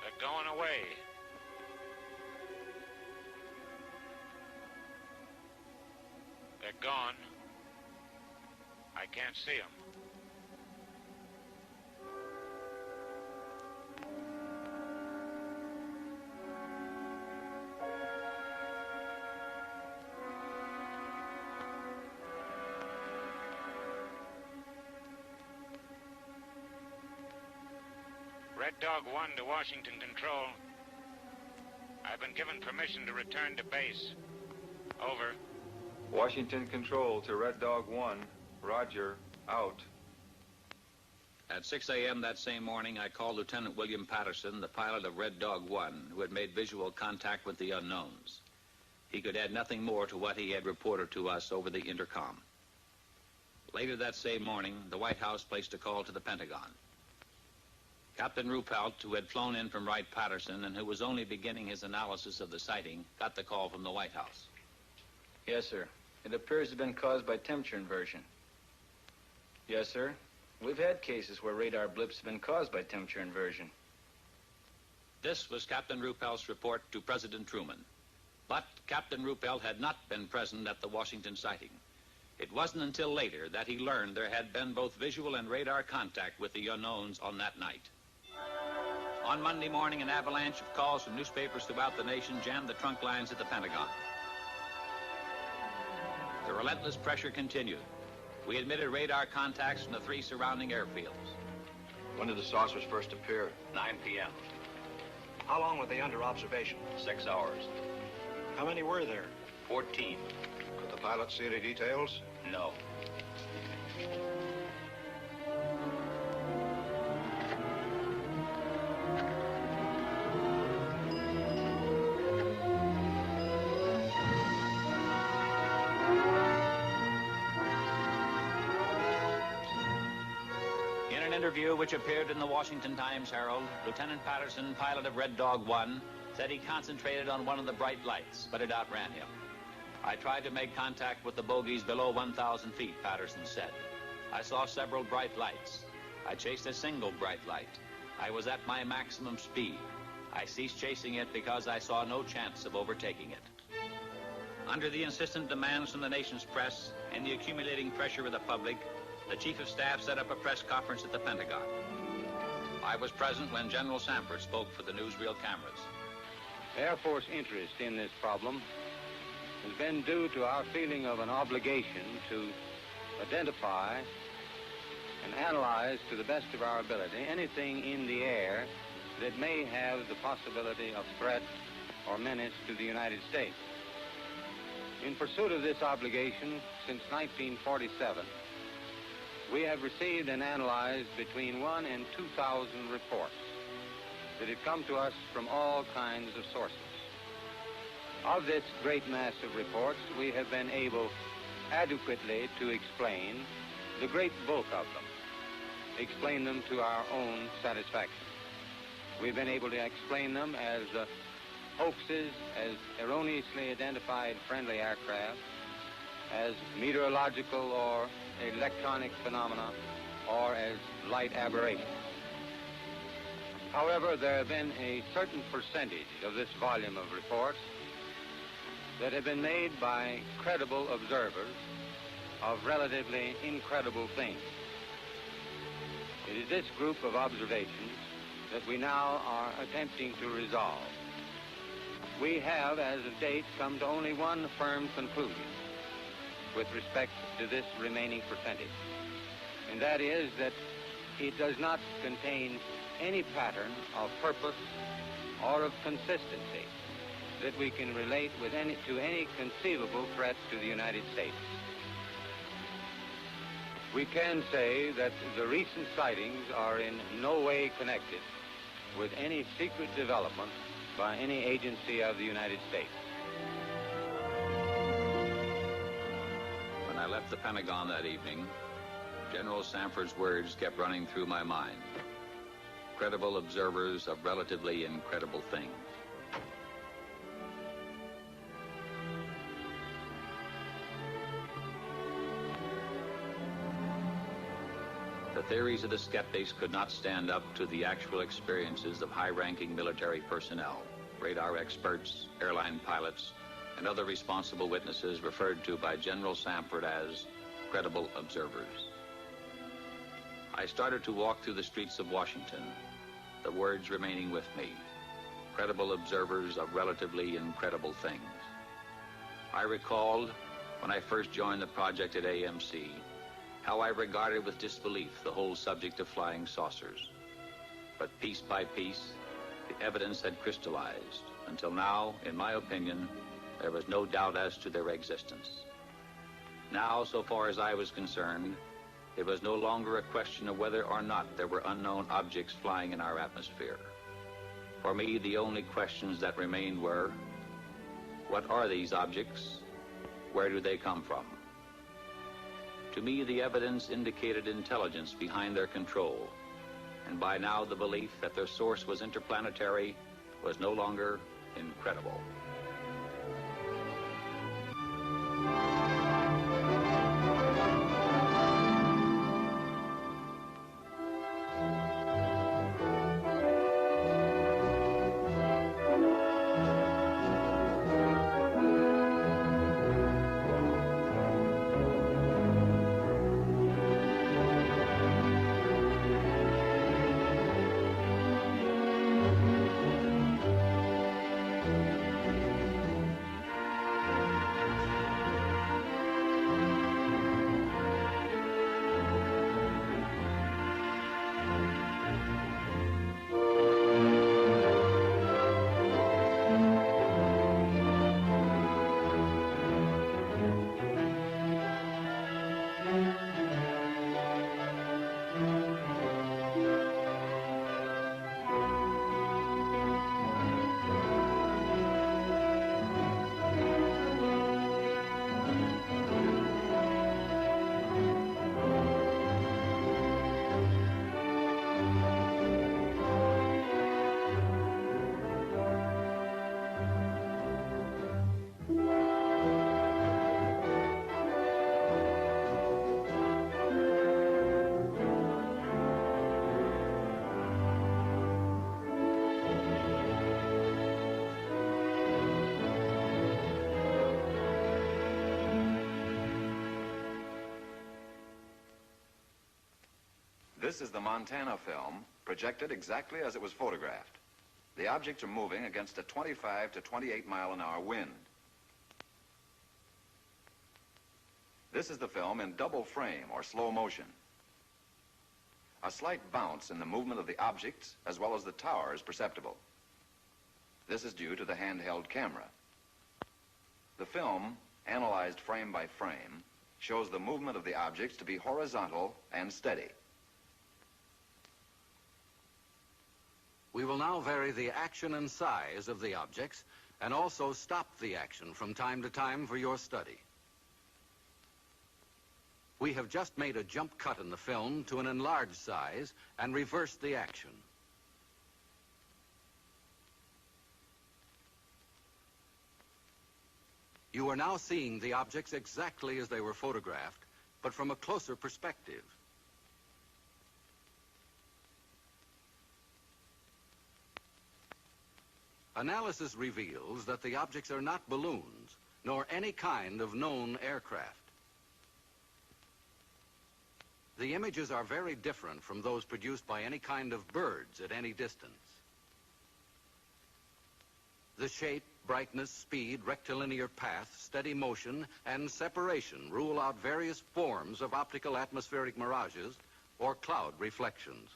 They're going away. They're gone. I can't see them. Red Dog 1 to Washington Control. I've been given permission to return to base. Over. Washington Control to Red Dog 1. Roger. Out. At 6 a.m. that same morning, I called Lieutenant William Patterson, the pilot of Red Dog 1, who had made visual contact with the unknowns. He could add nothing more to what he had reported to us over the intercom. Later that same morning, the White House placed a call to the Pentagon. Captain Ruppelt, who had flown in from Wright-Patterson and who was only beginning his analysis of the sighting, got the call from the White House. Yes, sir. It appears to have been caused by temperature inversion. Yes, sir. We've had cases where radar blips have been caused by temperature inversion. This was Captain Ruppelt's report to President Truman. But Captain Ruppelt had not been present at the Washington sighting. It wasn't until later that he learned there had been both visual and radar contact with the unknowns on that night. On Monday morning, an avalanche of calls from newspapers throughout the nation jammed the trunk lines at the Pentagon. The relentless pressure continued. We admitted radar contacts from the 3 surrounding airfields. When did the saucers first appear? 9 p.m. How long were they under observation? 6 hours. How many were there? 14. Could the pilot see any details? No. In an interview which appeared in the Washington Times-Herald, Lieutenant Patterson, pilot of Red Dog 1, said he concentrated on one of the bright lights, but it outran him. I tried to make contact with the bogies below 1,000 feet, Patterson said. I saw several bright lights. I chased a single bright light. I was at my maximum speed. I ceased chasing it because I saw no chance of overtaking it. Under the insistent demands from the nation's press and the accumulating pressure of the public, the Chief of Staff set up a press conference at the Pentagon. I was present when General Sanford spoke for the newsreel cameras. Air Force interest in this problem has been due to our feeling of an obligation to identify and analyze to the best of our ability anything in the air that may have the possibility of threat or menace to the United States. In pursuit of this obligation, since 1947, we have received and analyzed between 1,000 and 2,000 reports that have come to us from all kinds of sources. Of this great mass of reports, we have been able adequately to explain the great bulk of them, explain them to our own satisfaction. We've been able to explain them as hoaxes, as erroneously identified friendly aircraft, as meteorological or electronic phenomena, or as light aberrations. However, there have been a certain percentage of this volume of reports that have been made by credible observers of relatively incredible things. It is this group of observations that we now are attempting to resolve. We have, as of date, come to only one firm conclusion with respect to this remaining percentage, and that is that it does not contain any pattern of purpose or of consistency that we can relate with to any conceivable threat to the United States. We can say that the recent sightings are in no way connected with any secret development by any agency of the United States. When I left the Pentagon that evening, General Sanford's words kept running through my mind. Credible observers of relatively incredible things. The theories of the skeptics could not stand up to the actual experiences of high-ranking military personnel, radar experts, airline pilots, and other responsible witnesses referred to by General Sanford as credible observers. I started to walk through the streets of Washington, the words remaining with me, credible observers of relatively incredible things. I recalled, when I first joined the project at AMC, how I regarded with disbelief the whole subject of flying saucers. But piece by piece, the evidence had crystallized, until now, in my opinion, there was no doubt as to their existence. Now, so far as I was concerned, it was no longer a question of whether or not there were unknown objects flying in our atmosphere. For me, the only questions that remained were, what are these objects? Where do they come from? To me, the evidence indicated intelligence behind their control, and by now the belief that their source was interplanetary was no longer incredible. This is the Montana film, projected exactly as it was photographed. The objects are moving against a 25 to 28 mile an hour wind. This is the film in double frame or slow motion. A slight bounce in the movement of the objects as well as the tower is perceptible. This is due to the handheld camera. The film, analyzed frame by frame, shows the movement of the objects to be horizontal and steady. We will now vary the action and size of the objects and also stop the action from time to time for your study. We have just made a jump cut in the film to an enlarged size and reversed the action. You are now seeing the objects exactly as they were photographed, but from a closer perspective. Analysis reveals that the objects are not balloons, nor any kind of known aircraft. The images are very different from those produced by any kind of birds at any distance. The shape, brightness, speed, rectilinear path, steady motion, and separation rule out various forms of optical atmospheric mirages or cloud reflections.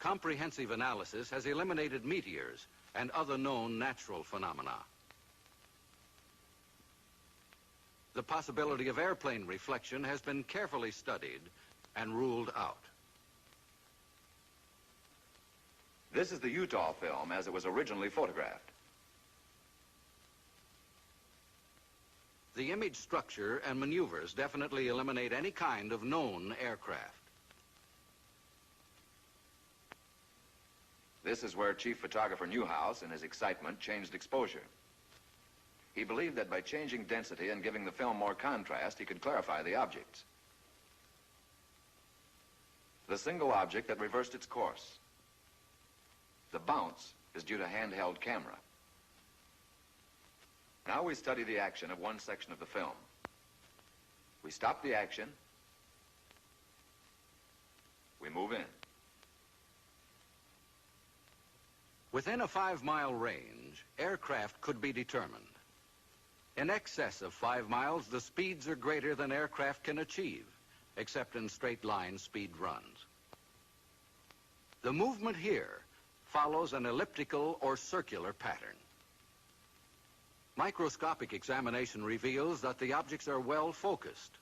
Comprehensive analysis has eliminated meteors and other known natural phenomena. The possibility of airplane reflection has been carefully studied and ruled out. This is the Utah film as it was originally photographed. The image structure and maneuvers definitely eliminate any kind of known aircraft. This is where Chief Photographer Newhouse, in his excitement, changed exposure. He believed that by changing density and giving the film more contrast, he could clarify the objects. The single object that reversed its course. The bounce is due to handheld camera. Now we study the action of one section of the film. We stop the action. We move in. Within a 5-mile range, aircraft could be determined. In excess of 5 miles, the speeds are greater than aircraft can achieve, except in straight-line speed runs. The movement here follows an elliptical or circular pattern. Microscopic examination reveals that the objects are well focused.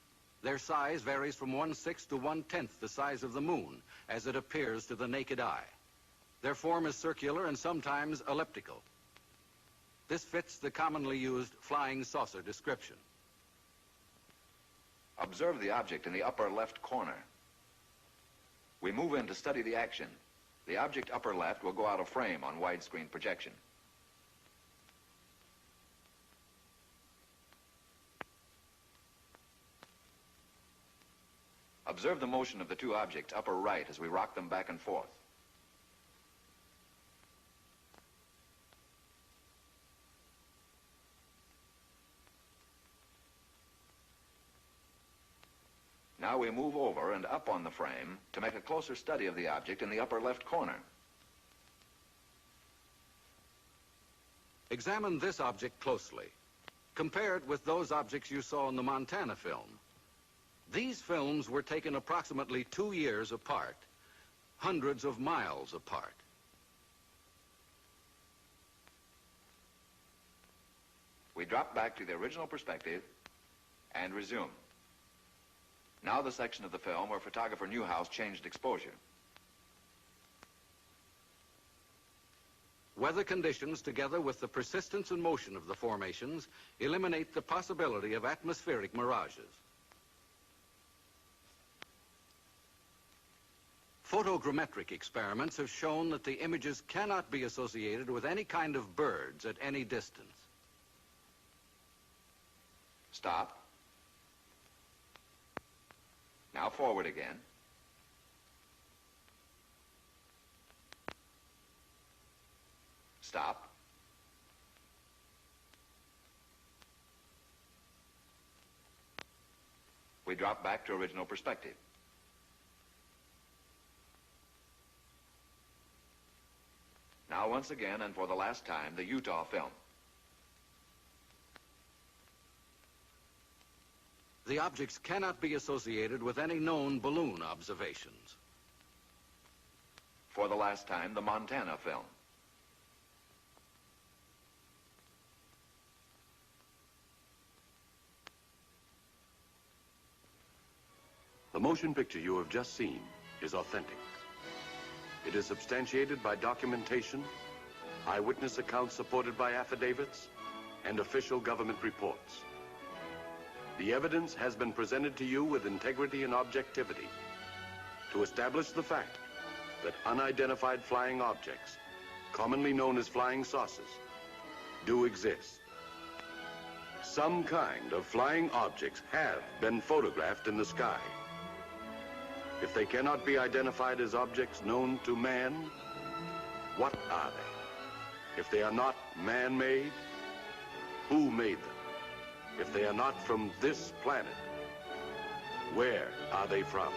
Their size varies from 1/6 to 1/10 the size of the moon, as it appears to the naked eye. Their form is circular and sometimes elliptical. This fits the commonly used flying saucer description. Observe the object in the upper left corner. We move in to study the action. The object upper left will go out of frame on widescreen projection. Observe the motion of the two objects upper right as we rock them back and forth. Now we move over and up on the frame to make a closer study of the object in the upper left corner. Examine this object closely. Compare it with those objects you saw in the Montana film. These films were taken approximately 2 years apart, hundreds of miles apart. We drop back to the original perspective and resume. Now the section of the film where photographer Newhouse changed exposure. Weather conditions, together with the persistence and motion of the formations, eliminate the possibility of atmospheric mirages. Photogrammetric experiments have shown that the images cannot be associated with any kind of birds at any distance. Stop. Now forward again. Stop. We drop back to original perspective. Now, once again, and for the last time, the Utah film. The objects cannot be associated with any known balloon observations. For the last time, the Montana film. The motion picture you have just seen is authentic. It is substantiated by documentation, eyewitness accounts supported by affidavits, and official government reports. The evidence has been presented to you with integrity and objectivity to establish the fact that unidentified flying objects, commonly known as flying saucers, do exist. Some kind of flying objects have been photographed in the sky. If they cannot be identified as objects known to man, what are they? If they are not man-made, who made them? If they are not from this planet, where are they from?